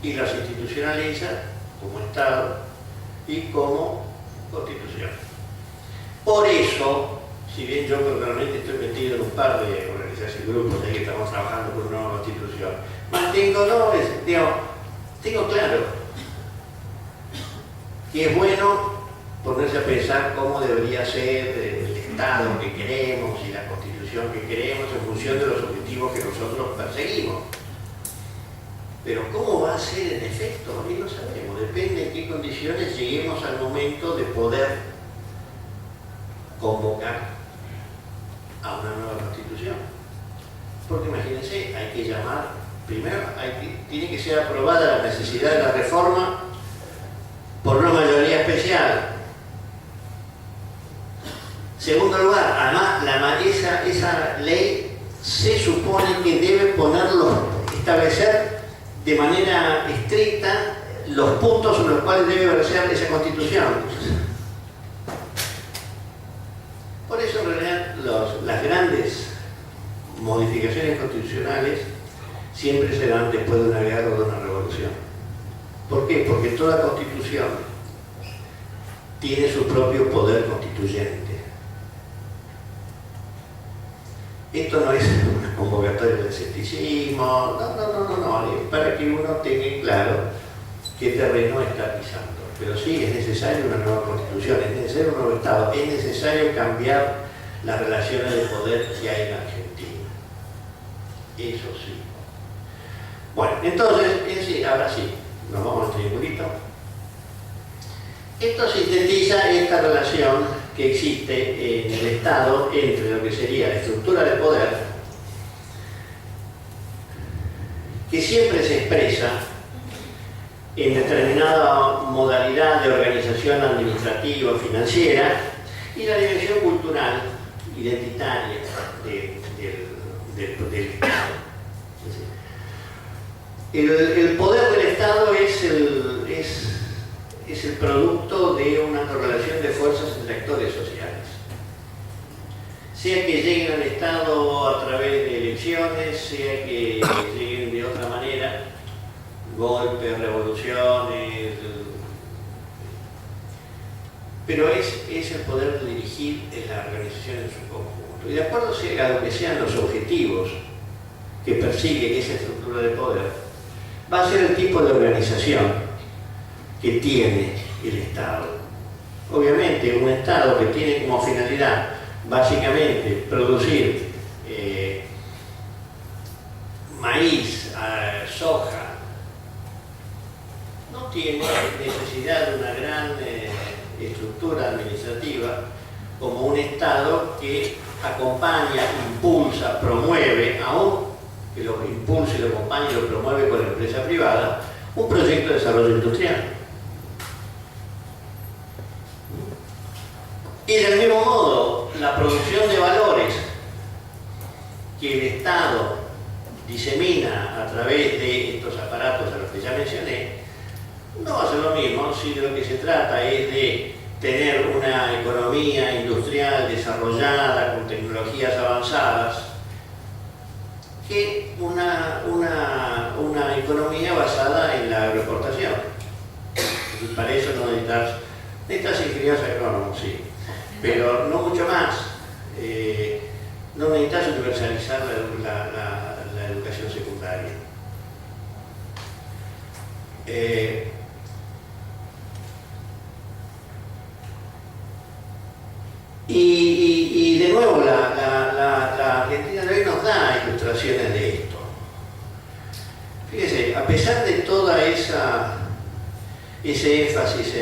y las institucionaliza como Estado y como Constitución. Por eso, si bien yo personalmente estoy metido en un par de organizaciones y grupos de que estamos trabajando por una nueva Constitución, tengo claro que es bueno ponerse a pensar cómo debería ser el Estado que queremos y la Constitución que queremos en función de los objetivos que nosotros perseguimos. Pero cómo va a ser en efecto, ni lo sabemos, depende en qué condiciones lleguemos al momento de poder convocar a una nueva Constitución. Porque imagínense, hay que llamar, primero tiene que ser aprobada la necesidad de la reforma por una mayoría especial. Segundo lugar, además esa ley se supone que debe establecer de manera estricta los puntos sobre los cuales debe versar esa Constitución. Por eso en realidad las grandes modificaciones constitucionales siempre se dan después de una guerra o de una revolución. ¿Por qué? Porque toda Constitución tiene su propio poder constituyente. Esto no es una convocatoria del escepticismo, no, es para que uno tenga claro qué terreno está pisando. Pero sí, es necesaria una nueva Constitución, es necesario un nuevo Estado, es necesario cambiar las relaciones de poder que hay en Argentina. Eso sí. Bueno, entonces, ahora sí, nos vamos al triangulito. Esto sintetiza esta relación que existe en el Estado entre lo que sería la estructura de poder, que siempre se expresa en determinada modalidad de organización administrativa o financiera, y la dimensión cultural, identitaria del Estado. El poder del Estado es el producto de una correlación de fuerzas entre actores sociales. Sea que lleguen al Estado a través de elecciones, sea que lleguen de otra manera, golpes, revoluciones, pero es el poder de dirigir la organización en su conjunto. Y de acuerdo a lo que sean los objetivos que persigue esa estructura de poder, va a ser el tipo de organización que tiene el Estado. Obviamente, un Estado que tiene como finalidad básicamente producir maíz, soja, no tiene necesidad de una gran estructura administrativa como un Estado que acompaña, impulsa, promueve, aún que lo impulse, lo acompañe y lo promueve con la empresa privada, un proyecto de desarrollo industrial. Y del mismo modo, la producción de valores que el Estado disemina a través de estos aparatos a los que ya mencioné, no va a ser lo mismo si de lo que se trata es de tener una economía industrial desarrollada con tecnologías avanzadas que una economía basada en la agroexportación. Y para eso no necesitas ingenieros agrónomos, sí, pero no mucho más. No necesitas universalizar la educación secundaria. Y de nuevo, la Argentina de hoy nos da ilustraciones de esto. Fíjese, a pesar de toda ese énfasis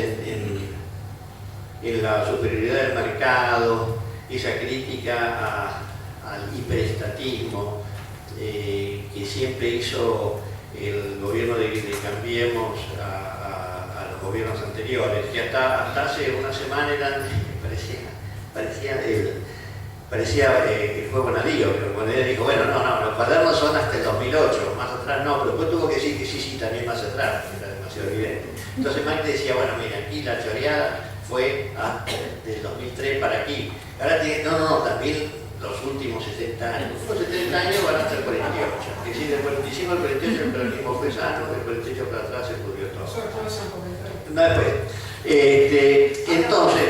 en la superioridad del mercado, esa crítica a al hiperestatismo que siempre hizo el gobierno de Cambiemos a los gobiernos anteriores, que hasta hace una semana parecía el juego nadío, pero cuando él dijo, bueno, no, los cuadernos son hasta el 2008, más atrás no, pero después tuvo que decir que sí, también más atrás, era demasiado evidente. Entonces Macri decía, bueno, mira, aquí la choreada fue del 2003 para aquí. Ahora tiene, no, también los últimos 70 años. Los últimos 70 años van hasta el 48. Es decir, del 45 al 48 el peronismo fue sano, del 48 para atrás se pudrió todo. No, después. Entonces,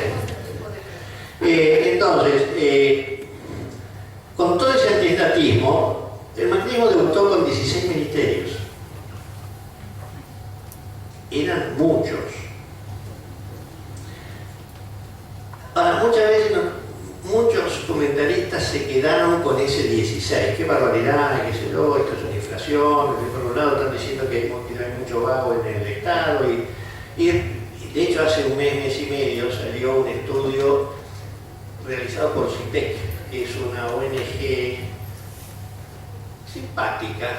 con todo ese antiestatismo, el macrismo debutó con 16 ministerios. Eran muchos. Ahora, muchas veces muchos comentaristas se quedaron con ese 16. Qué barbaridad, qué sé yo, esto es una inflación. Por un lado están diciendo que hay mucho vago en el Estado. Y de hecho, hace un mes y medio salió un estudio realizado por CIPEC, que es una ONG simpática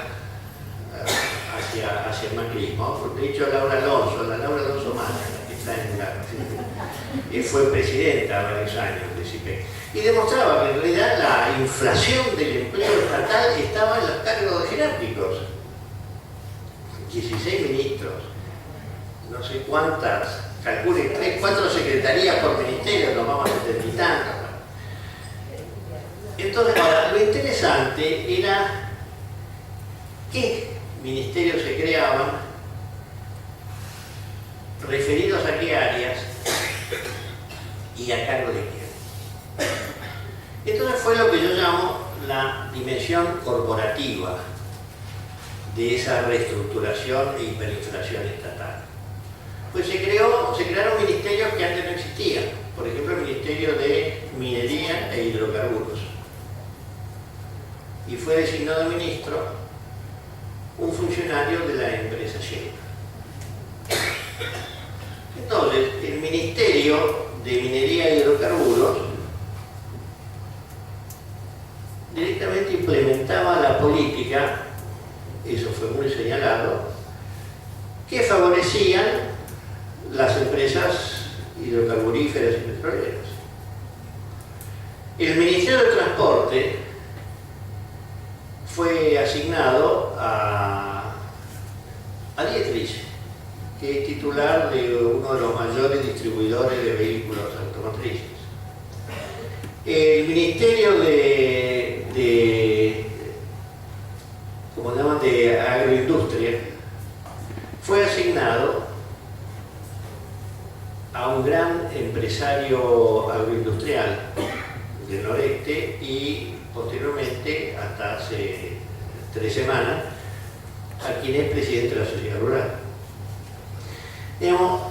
hacia el macrismo. De hecho, Laura Alonso Massa, que está en la, fue presidenta varios años de CIPEC, y demostraba que en realidad la inflación del empleo estatal estaba en los cargos jerárquicos. 16 ministros, no sé cuántas, calculen 3, 4 secretarías por ministerio, nos vamos a 70 y tantos. Entonces, ahora, lo interesante era qué ministerios se creaban, referidos a qué áreas y a cargo de quién. Entonces fue lo que yo llamo la dimensión corporativa de esa reestructuración e hiperinflación estatal. Pues se crearon ministerios que antes no existían. Por ejemplo, el Ministerio de Minería e Hidrocarburos. Y fue designado ministro un funcionario de la empresa Shell. Entonces, el Ministerio de Minería e Hidrocarburos directamente implementaba la política, eso fue muy señalado, que favorecían las empresas hidrocarburíferas y petroleras. El Ministerio de Transporte fue asignado a Dietrich, que es titular de uno de los mayores distribuidores de vehículos automotrices. El Ministerio como llaman, de Agroindustria fue asignado a un gran empresario agroindustrial del noreste y posteriormente, hasta hace 3 semanas, a quien es presidente de la sociedad rural. Digamos,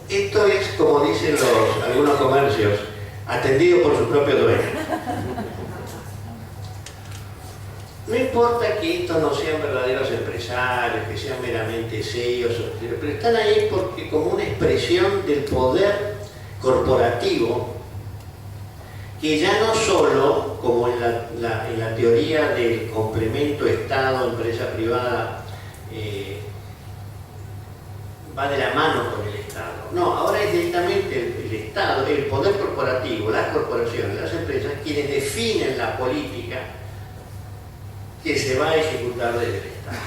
esto es, como dicen algunos comercios, atendido por su propio dueño. No importa que estos no sean verdaderos empresarios, que sean meramente CEOs, pero están ahí porque como una expresión del poder corporativo, que ya no solo, como en la teoría del complemento Estado-empresa privada, va de la mano con el Estado. No, ahora es directamente el Estado, el poder corporativo, las corporaciones, las empresas, quienes definen la política que se va a ejecutar desde el Estado.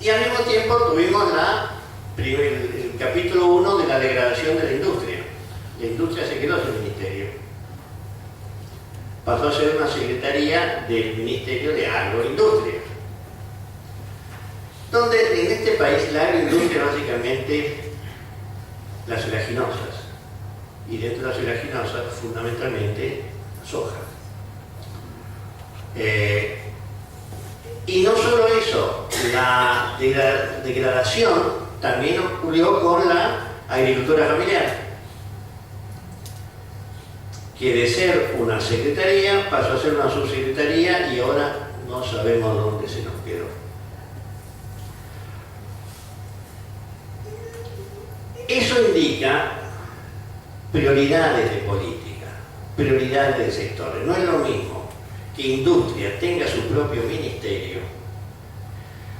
Y al mismo tiempo tuvimos el capítulo 1 de la degradación de la industria. La industria se quedó sin ministerio. Pasó a ser una secretaría del Ministerio de Agroindustria. Donde en este país la agroindustria básicamente las oleaginosas. Y dentro de las oleaginosas fundamentalmente soja. Y no solo eso, la degradación también ocurrió con la agricultura familiar, que de ser una secretaría pasó a ser una subsecretaría y ahora no sabemos dónde se nos quedó. Eso indica prioridades de política. prioridades de sectores. No es lo mismo que industria tenga su propio ministerio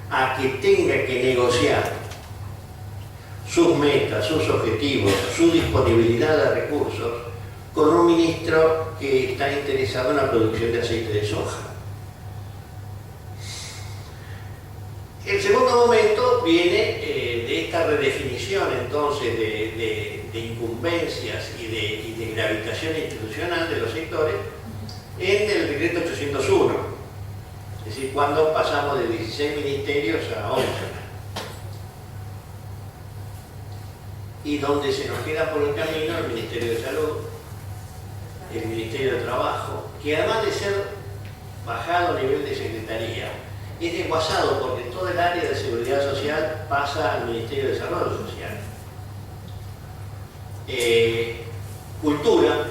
a que tenga que negociar sus metas, sus objetivos, su disponibilidad de recursos con un ministro que está interesado en la producción de aceite de soja. El segundo momento viene de esta redefinición entonces de incumbencias y de gravitación institucional de los sectores en el decreto 801, es decir, cuando pasamos de 16 ministerios a 11, y donde se nos queda por el camino el Ministerio de Salud, el Ministerio de Trabajo, que además de ser bajado a nivel de secretaría, es desguazado porque todo el área de seguridad social pasa al Ministerio de Desarrollo Social. Cultura,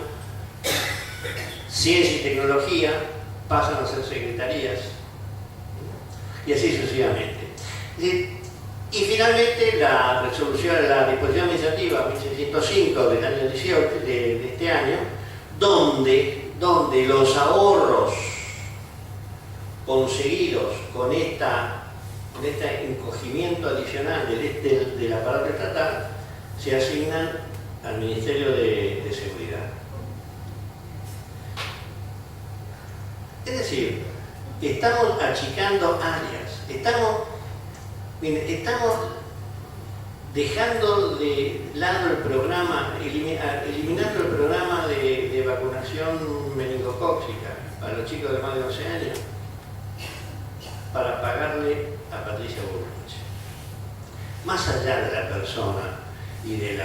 ciencia y tecnología pasan a ser secretarías, y así sucesivamente. Y finalmente la resolución, la disposición administrativa 1605 del año 18, de este año, donde los ahorros conseguidos con este encogimiento adicional del aparato estatal se asignan al Ministerio de Seguridad. Es decir, estamos achicando áreas, estamos dejando de lado el programa, eliminando el programa de vacunación meningocócica para los chicos de más de 11 años para pagarle a Patricia Bullrich. Más allá de la persona y de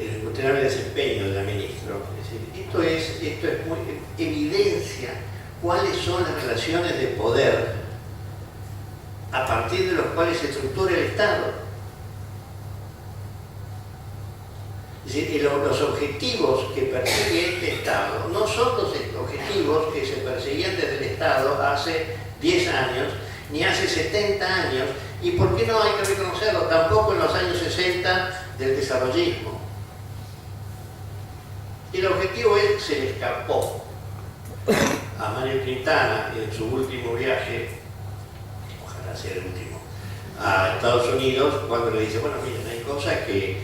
el incuestionable desempeño de la ministra, esto es muy evidencia cuáles son las relaciones de poder a partir de los cuales se estructura el Estado. Es decir, los objetivos que persigue este Estado no son los objetivos que se perseguían desde el Estado hace 10 años, ni hace 70 años, y por qué no hay que reconocerlo, tampoco en los años 60 del desarrollismo. El objetivo se le escapó a Mario Quintana en su último viaje, ojalá sea el último, a Estados Unidos, cuando le dice, bueno, miren, hay cosas que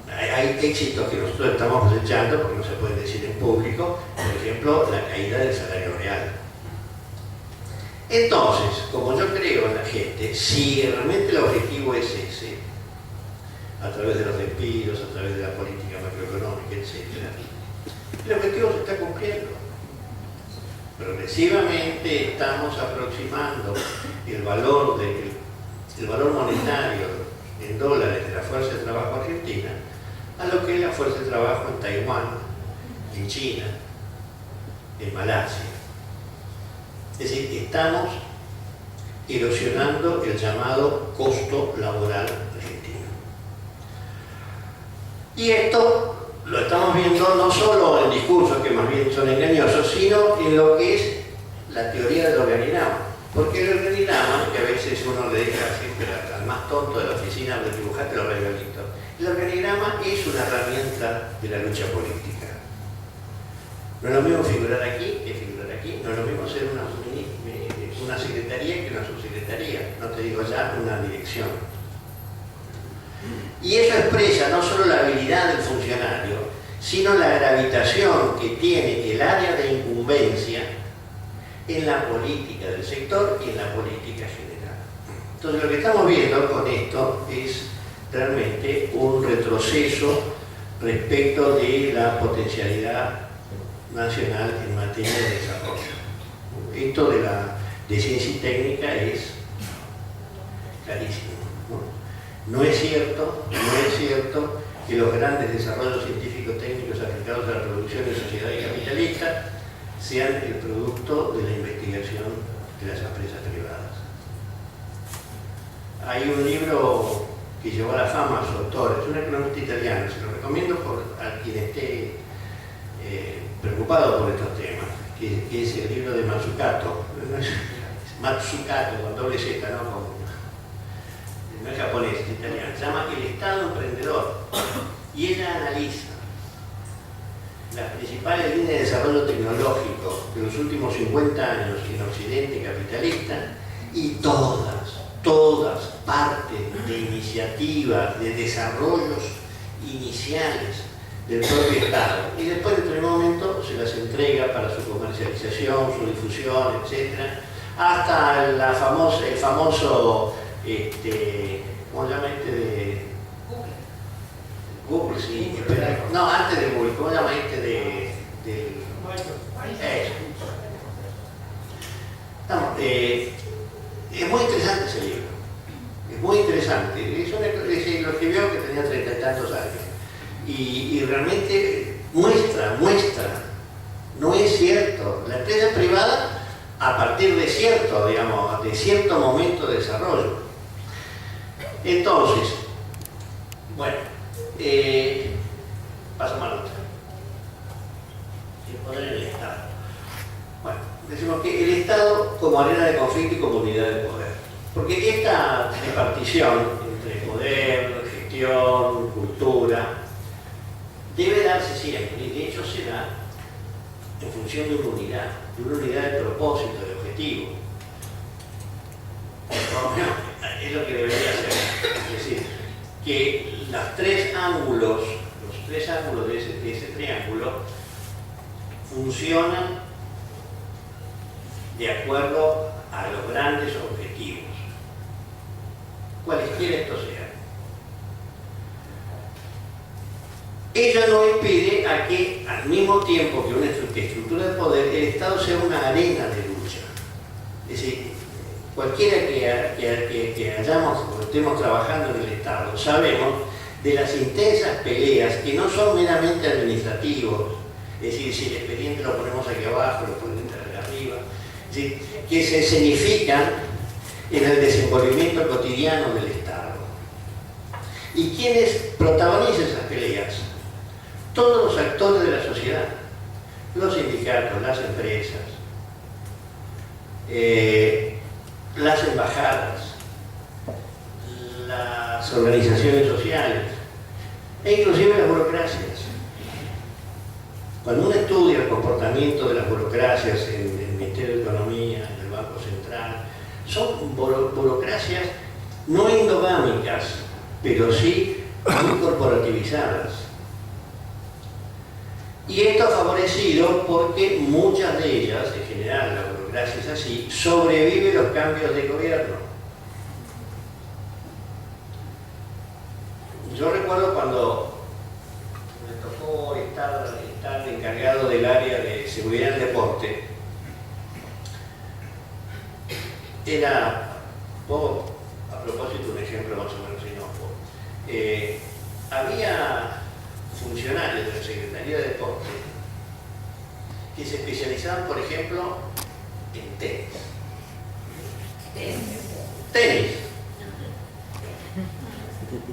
hay éxitos que nosotros estamos cosechando porque no se pueden decir en público, por ejemplo, la caída del salario real. Entonces, como yo creo en la gente, si realmente el objetivo es ese, a través de los despidos, a través de la política macroeconómica, etc., el objetivo se está cumpliendo. Progresivamente estamos aproximando el valor monetario en dólares de la fuerza de trabajo argentina a lo que es la fuerza de trabajo en Taiwán, en China, en Malasia. Es decir, estamos erosionando el llamado costo laboral argentino. Y esto lo estamos viendo no solo en discursos que más bien son engañosos, sino en lo que es la teoría del organigrama. Porque el organigrama, que a veces uno le deja siempre al más tonto de la oficina de dibujarte los regalitos, el organigrama es una herramienta de la lucha política. No es lo mismo figurar aquí que figurar aquí, no es lo mismo ser una secretaría que una subsecretaría, no te digo ya una dirección. Y eso expresa no solo la habilidad del funcionario, sino la gravitación que tiene el área de incumbencia en la política del sector y en la política general. Entonces lo que estamos viendo con esto es realmente un retroceso respecto de la potencialidad nacional en materia de desarrollo. Esto de ciencia y técnica es clarísimo. No es cierto que los grandes desarrollos científicos técnicos aplicados a la producción de sociedades capitalistas sean el producto de la investigación de las empresas privadas. Hay un libro que llevó a la fama a su autor, es un economista italiano, se lo recomiendo a quien esté preocupado por estos temas, que es el libro de Matsukato. Matsukato, con doble Z, no es japonés, es italiano. Se llama El Estado Emprendedor. Y ella analiza las principales líneas de desarrollo tecnológico de los últimos 50 años en Occidente capitalista, y todas parten de iniciativas, de desarrollos iniciales del propio Estado, y después en otro momento se las entrega para su comercialización, su difusión, etc., hasta el famoso, ¿cómo se llama este de Google? Sí, no, antes de Google, ¿cómo se llama este de eso? Es muy interesante ese libro, es muy interesante, lo escribió que tenía 30 y tantos años, y realmente muestra, no es cierto, la empresa privada a partir de cierto, digamos, de cierto momento de desarrollo. Entonces, bueno, paso mal otra. El poder en el Estado. Bueno, decimos que el Estado como arena de conflicto y como unidad de poder. Porque esta repartición entre poder, gestión, cultura, debe darse siempre, y de hecho se da en función de una unidad de propósito, de objetivo. Es lo que debería ser. Es decir, que los tres ángulos de ese triángulo funcionan de acuerdo a los grandes objetivos, cualesquiera estos sean. Ello no impide a que, al mismo tiempo que una estructura de poder, el Estado sea una arena de lucha. Es decir, cualquiera que estemos trabajando en el Estado, sabemos de las intensas peleas que no son meramente administrativos, es decir, si el expediente lo ponemos aquí abajo, lo ponemos aquí arriba, es decir, que se escenifican en el desenvolvimiento cotidiano del Estado. ¿Y quiénes protagonizan esas peleas? Todos los actores de la sociedad, los sindicatos, las empresas, las embajadas, las organizaciones sociales e inclusive las burocracias. Cuando uno estudia el comportamiento de las burocracias en el Ministerio de Economía, en el Banco Central, son burocracias no endogámicas, pero sí muy corporativizadas. Y esto ha favorecido porque muchas de ellas, en general la burocracia es así, sobrevive los cambios de gobierno. Yo recuerdo cuando me tocó estar encargado del área de seguridad del deporte, era, a propósito un ejemplo más o menos inocuo, había funcionarios de la Secretaría de Deporte que se especializaban, por ejemplo, en tenis.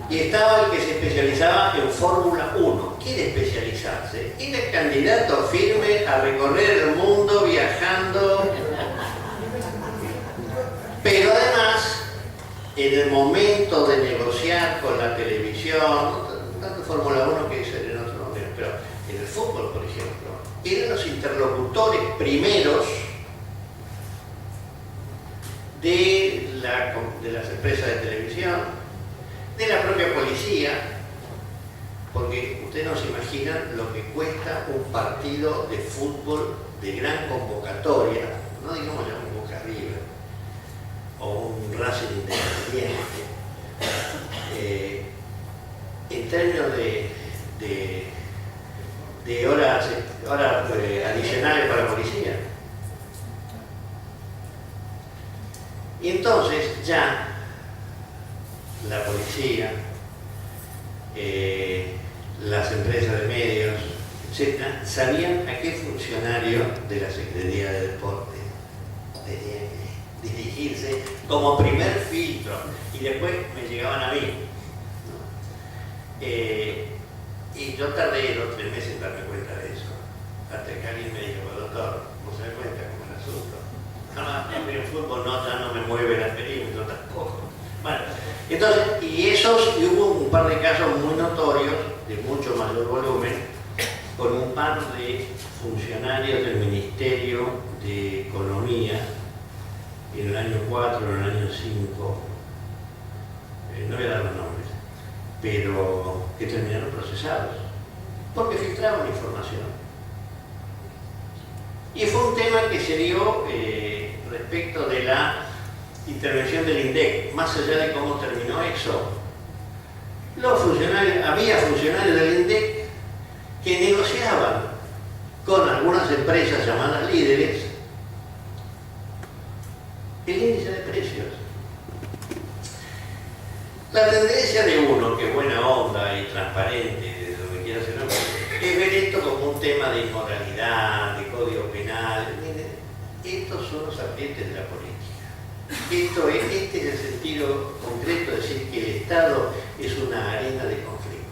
Y estaba el que se especializaba en Fórmula 1. ¿Quiere especializarse? Era candidato firme a recorrer el mundo viajando. Pero además, en el momento de negociar con la televisión, tanto Fórmula 1 que es en otro momento, pero en el fútbol, por ejemplo, eran los interlocutores primeros de las empresas de televisión, de la propia policía, porque ustedes no se imaginan lo que cuesta un partido de fútbol de gran convocatoria, no digamos ya un Boca River o un Racing Independiente, en términos de horas adicionales para la policía. Y entonces ya la policía, las empresas de medios, etc., sabían a qué funcionario de la Secretaría de Deporte tenían que dirigirse como primer filtro, y después me llegaban a mí, ¿no? Y yo tardé 2 o 3 meses en darme cuenta de eso, hasta que alguien me dijo: doctor, ¿no se da cuenta cómo es el asunto? No, el fútbol no, ya no me mueve el perímetro tampoco. Bueno, entonces, y hubo un par de casos muy notorios, de mucho mayor volumen, con un par de funcionarios del Ministerio de Economía en el año 4, en el año 5, no voy a dar los nombres, pero que terminaron procesados, porque filtraban información. Y fue un tema que se dio respecto de la intervención del INDEC, más allá de cómo terminó eso. Había funcionarios del INDEC que negociaban con algunas empresas llamadas líderes el índice de precios. La tendencia de uno, que es buena onda y transparente, de lo que quiera hacer, es ver esto como un tema de inmoralidad, de código penal. Miren, estos son los ambientes de la política. Este es el sentido concreto de decir que el Estado es una arena de conflicto.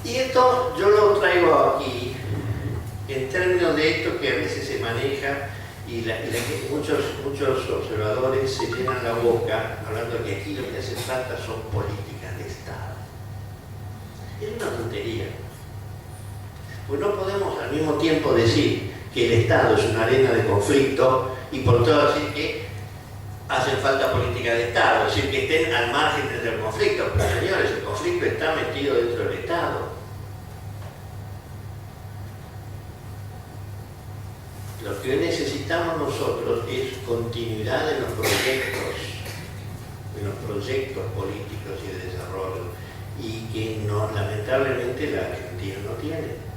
Y esto yo lo traigo aquí en términos de esto que a veces se maneja y muchos observadores se llenan la boca hablando de que aquí lo que hace falta son políticas de Estado. Es una tontería. Pues no podemos al mismo tiempo decir que el Estado es una arena de conflicto y por todo decir que hacen falta políticas de Estado, es decir, que estén al margen del conflicto. Pero señores, el conflicto está metido dentro del Estado. Lo que necesitamos nosotros es continuidad en los proyectos políticos y de desarrollo, y que lamentablemente la Argentina no tiene.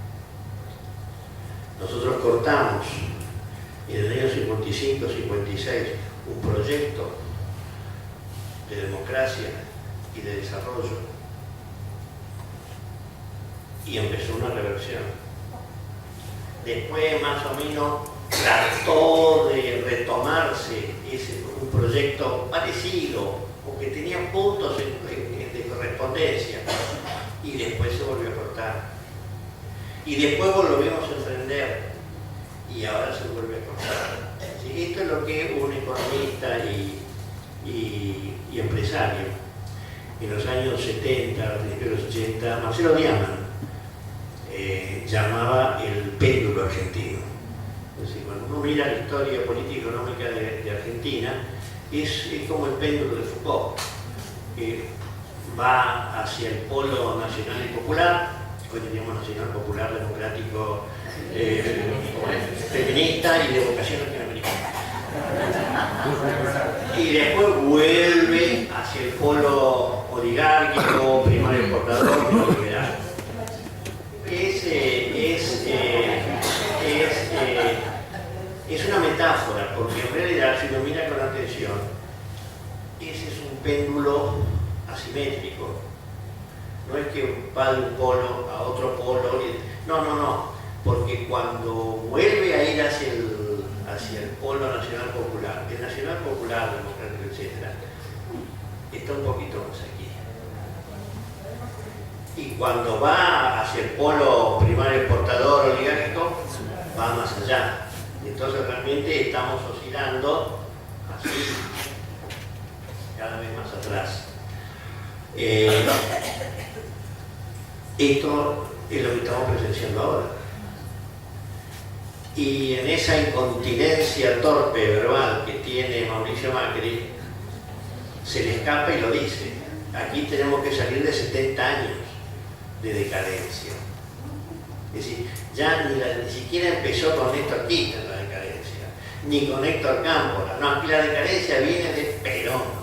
Nosotros cortamos en el año 55-56 un proyecto de democracia y de desarrollo y empezó una reversión. Después, más o menos, trató de retomarse un proyecto parecido o que tenía puntos de correspondencia y después se volvió a cortar. Y después volvimos a emprender y ahora se vuelve a cortar. ¿Sí? Esto es lo que un economista y empresario en los años 70, principios de los 80, Marcelo Diamant, llamaba el péndulo argentino. Es decir, cuando uno mira la historia política y económica de Argentina, es como el péndulo de Foucault, que va hacia el polo nacional y popular. Hoy teníamos nacional, popular, democrático, feminista y de vocación latinoamericana. Y después vuelve hacia el polo oligárquico, primario exportador, neoliberal. Es una metáfora, porque en realidad, si uno mira con atención, ese es un péndulo asimétrico. No es que va de un polo a otro polo. No. Porque cuando vuelve a ir hacia el polo nacional popular, el nacional popular, democrático, etc., está un poquito más aquí. Y cuando va hacia el polo primario exportador oligárquico, va más allá. Entonces realmente estamos oscilando así, cada vez más atrás. Esto es lo que estamos presenciando ahora. Y en esa incontinencia torpe verbal que tiene Mauricio Macri, se le escapa y lo dice. Aquí tenemos que salir de 70 años de decadencia. Es decir, ya ni siquiera empezó con Néstor Kirchner la decadencia, ni con Héctor Cámpora. No, aquí la decadencia viene de Perón.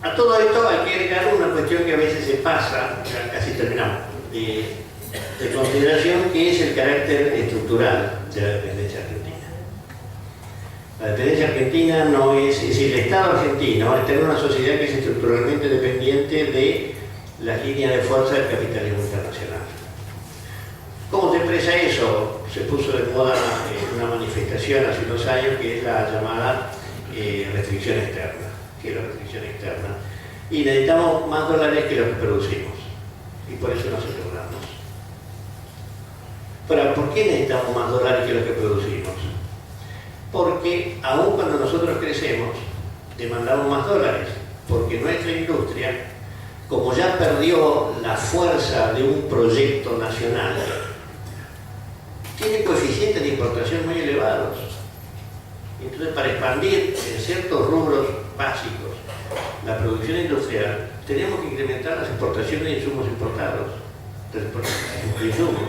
A todo esto hay que agregar una cuestión que a veces se pasa, ya casi terminamos, de consideración, que es el carácter estructural de la dependencia argentina. La dependencia argentina no es decir, el Estado argentino es tener una sociedad que es estructuralmente dependiente de las líneas de fuerza del capitalismo internacional. ¿Cómo se expresa eso? Se puso de moda una manifestación hace unos años que es la llamada restricción externa. Que es la restricción externa. Y necesitamos más dólares que los que producimos. Y por eso nos endeudamos. Pero ¿por qué necesitamos más dólares que los que producimos? porque aun cuando nosotros crecemos, demandamos más dólares, porque nuestra industria, como ya perdió la fuerza de un proyecto nacional, tiene coeficientes de importación muy elevados. Entonces, para expandir en ciertos rubros básicos la producción industrial, tenemos que incrementar las exportaciones de insumos importados, de insumos,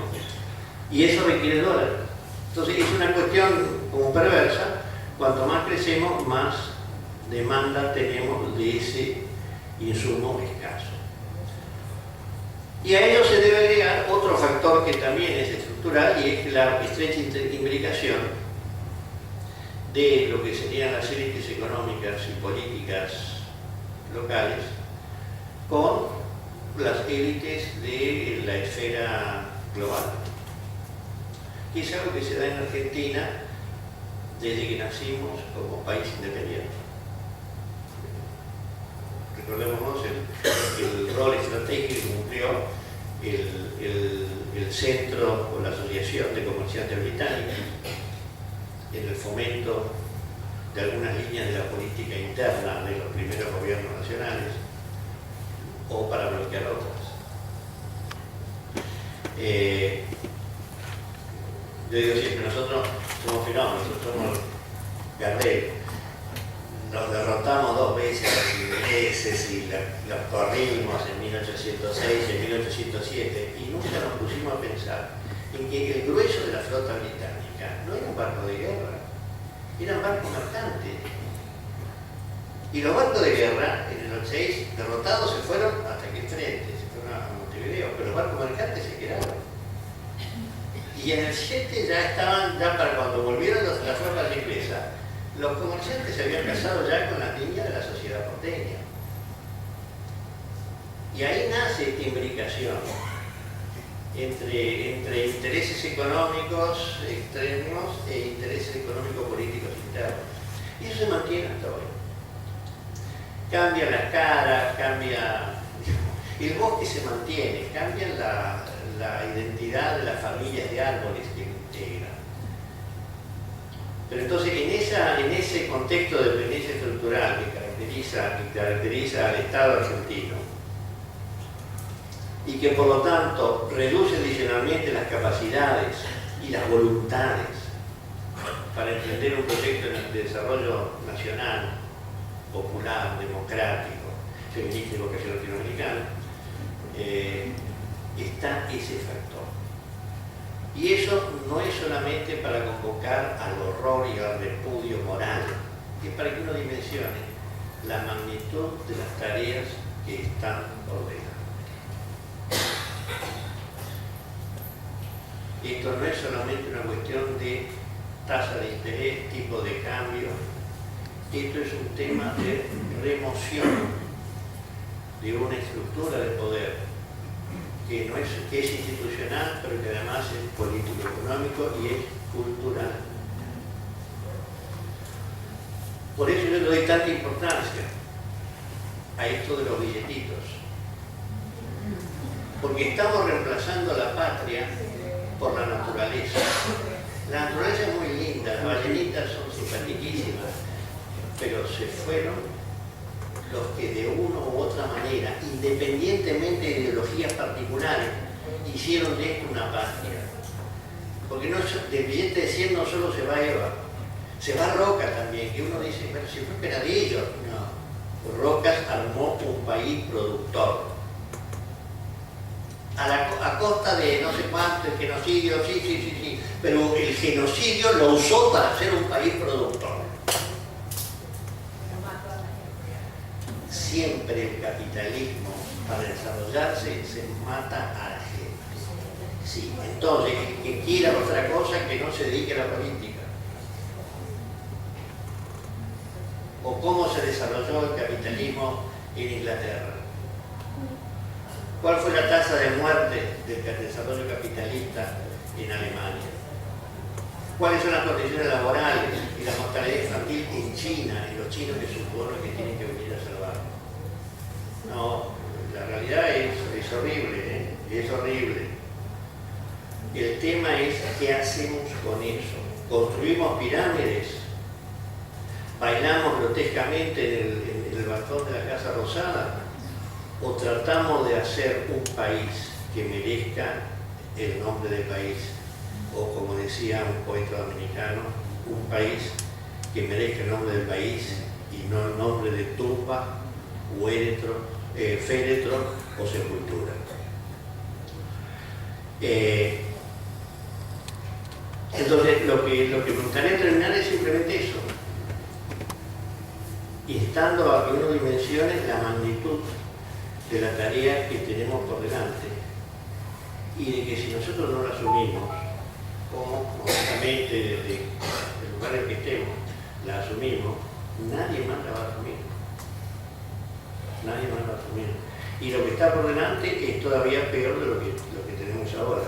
y eso requiere dólares. Entonces, es una cuestión como perversa. Cuanto más crecemos, más demanda tenemos de ese insumo escaso. Y a ello se debe agregar otro factor que también es estructural, y es la estrecha imbricación de lo que serían las élites económicas y políticas locales con las élites de la esfera global. Y es algo que se da en Argentina desde que nacimos como país independiente. Recordémonos el rol estratégico que cumplió el Centro o la Asociación de Comerciantes Británicos en el fomento de algunas líneas de la política interna de los primeros gobiernos nacionales o para bloquear otras. Yo digo siempre, nosotros somos fenómenos, nosotros somos Gardel. Nos derrotamos 2 veces a los ingleses y los corrimos en 1806 y en 1807, y nunca nos pusimos a pensar en que el grueso de la flota británica no era un barco de guerra, eran barcos mercantes. Y los barcos de guerra en el 86 derrotados se fueron hasta aquí enfrente, se fueron a Montevideo, pero los barcos mercantes se quedaron. Y en el 7 ya estaban, ya para cuando volvieron las flotas inglesas, los comerciantes se habían casado ya con las niñas de la sociedad porteña. Y ahí nace esta imbricación entre intereses económicos extremos e intereses económico-políticos internos. Y eso se mantiene hasta hoy. Cambian las caras, cambia... El bosque se mantiene, cambia la identidad de las familias de árboles que lo integran. Pero entonces, en ese contexto de dependencia estructural que caracteriza al Estado argentino, y que por lo tanto reduce adicionalmente las capacidades y las voluntades para emprender un proyecto de desarrollo nacional, popular, democrático, feminista y vocación latinoamericana, está ese factor. Y eso no es solamente para convocar al horror y al repudio moral, es para que uno dimensione la magnitud de las tareas que están por delante. Esto no es solamente una cuestión de tasa de interés, tipo de cambio, esto es un tema de remoción de una estructura de poder que es institucional, pero que además es político-económico y es cultural. Por eso yo le doy tanta importancia a esto de los billetitos, porque estamos reemplazando la patria por la naturaleza. La naturaleza es muy linda, las ballenitas son simpaticísimas, pero se fueron los que de una u otra manera, independientemente de ideologías particulares, hicieron de esto una patria. Porque no, del billete de 100 no solo se va Eva, se va Roca también, que uno dice, pero si fue que era de ellos. No, Rocas armó un país productor. A costa de no sé cuánto, el genocidio, sí, pero el genocidio lo usó para ser un país productor. Siempre el capitalismo, para desarrollarse, se mata a la gente. Sí, entonces, el que quiera otra cosa, que no se dedique a la política. O cómo se desarrolló el capitalismo en Inglaterra. ¿Cuál fue la tasa de muerte del desarrollo capitalista en Alemania? ¿Cuáles son las condiciones laborales y la mortalidad infantil en China, en los chinos que suponen que tienen que venir a salvar? No, la realidad es horrible, es horrible. El tema es qué hacemos con eso. ¿Construimos pirámides bailamos grotescamente en el balcón de la Casa Rosada, o tratamos de hacer un país que merezca el nombre de país, o como decía un poeta dominicano, un país que merezca el nombre del país y no el nombre de tumba, féretro o sepultura. Entonces, lo que me gustaría terminar es simplemente eso, instando a que uno dimensione la magnitud de la tarea que tenemos por delante y de que si nosotros no la asumimos, como honestamente desde el lugar en que estemos la asumimos, nadie más la va a asumir. Nadie más la va a asumir. Y lo que está por delante es todavía peor de lo que tenemos ahora.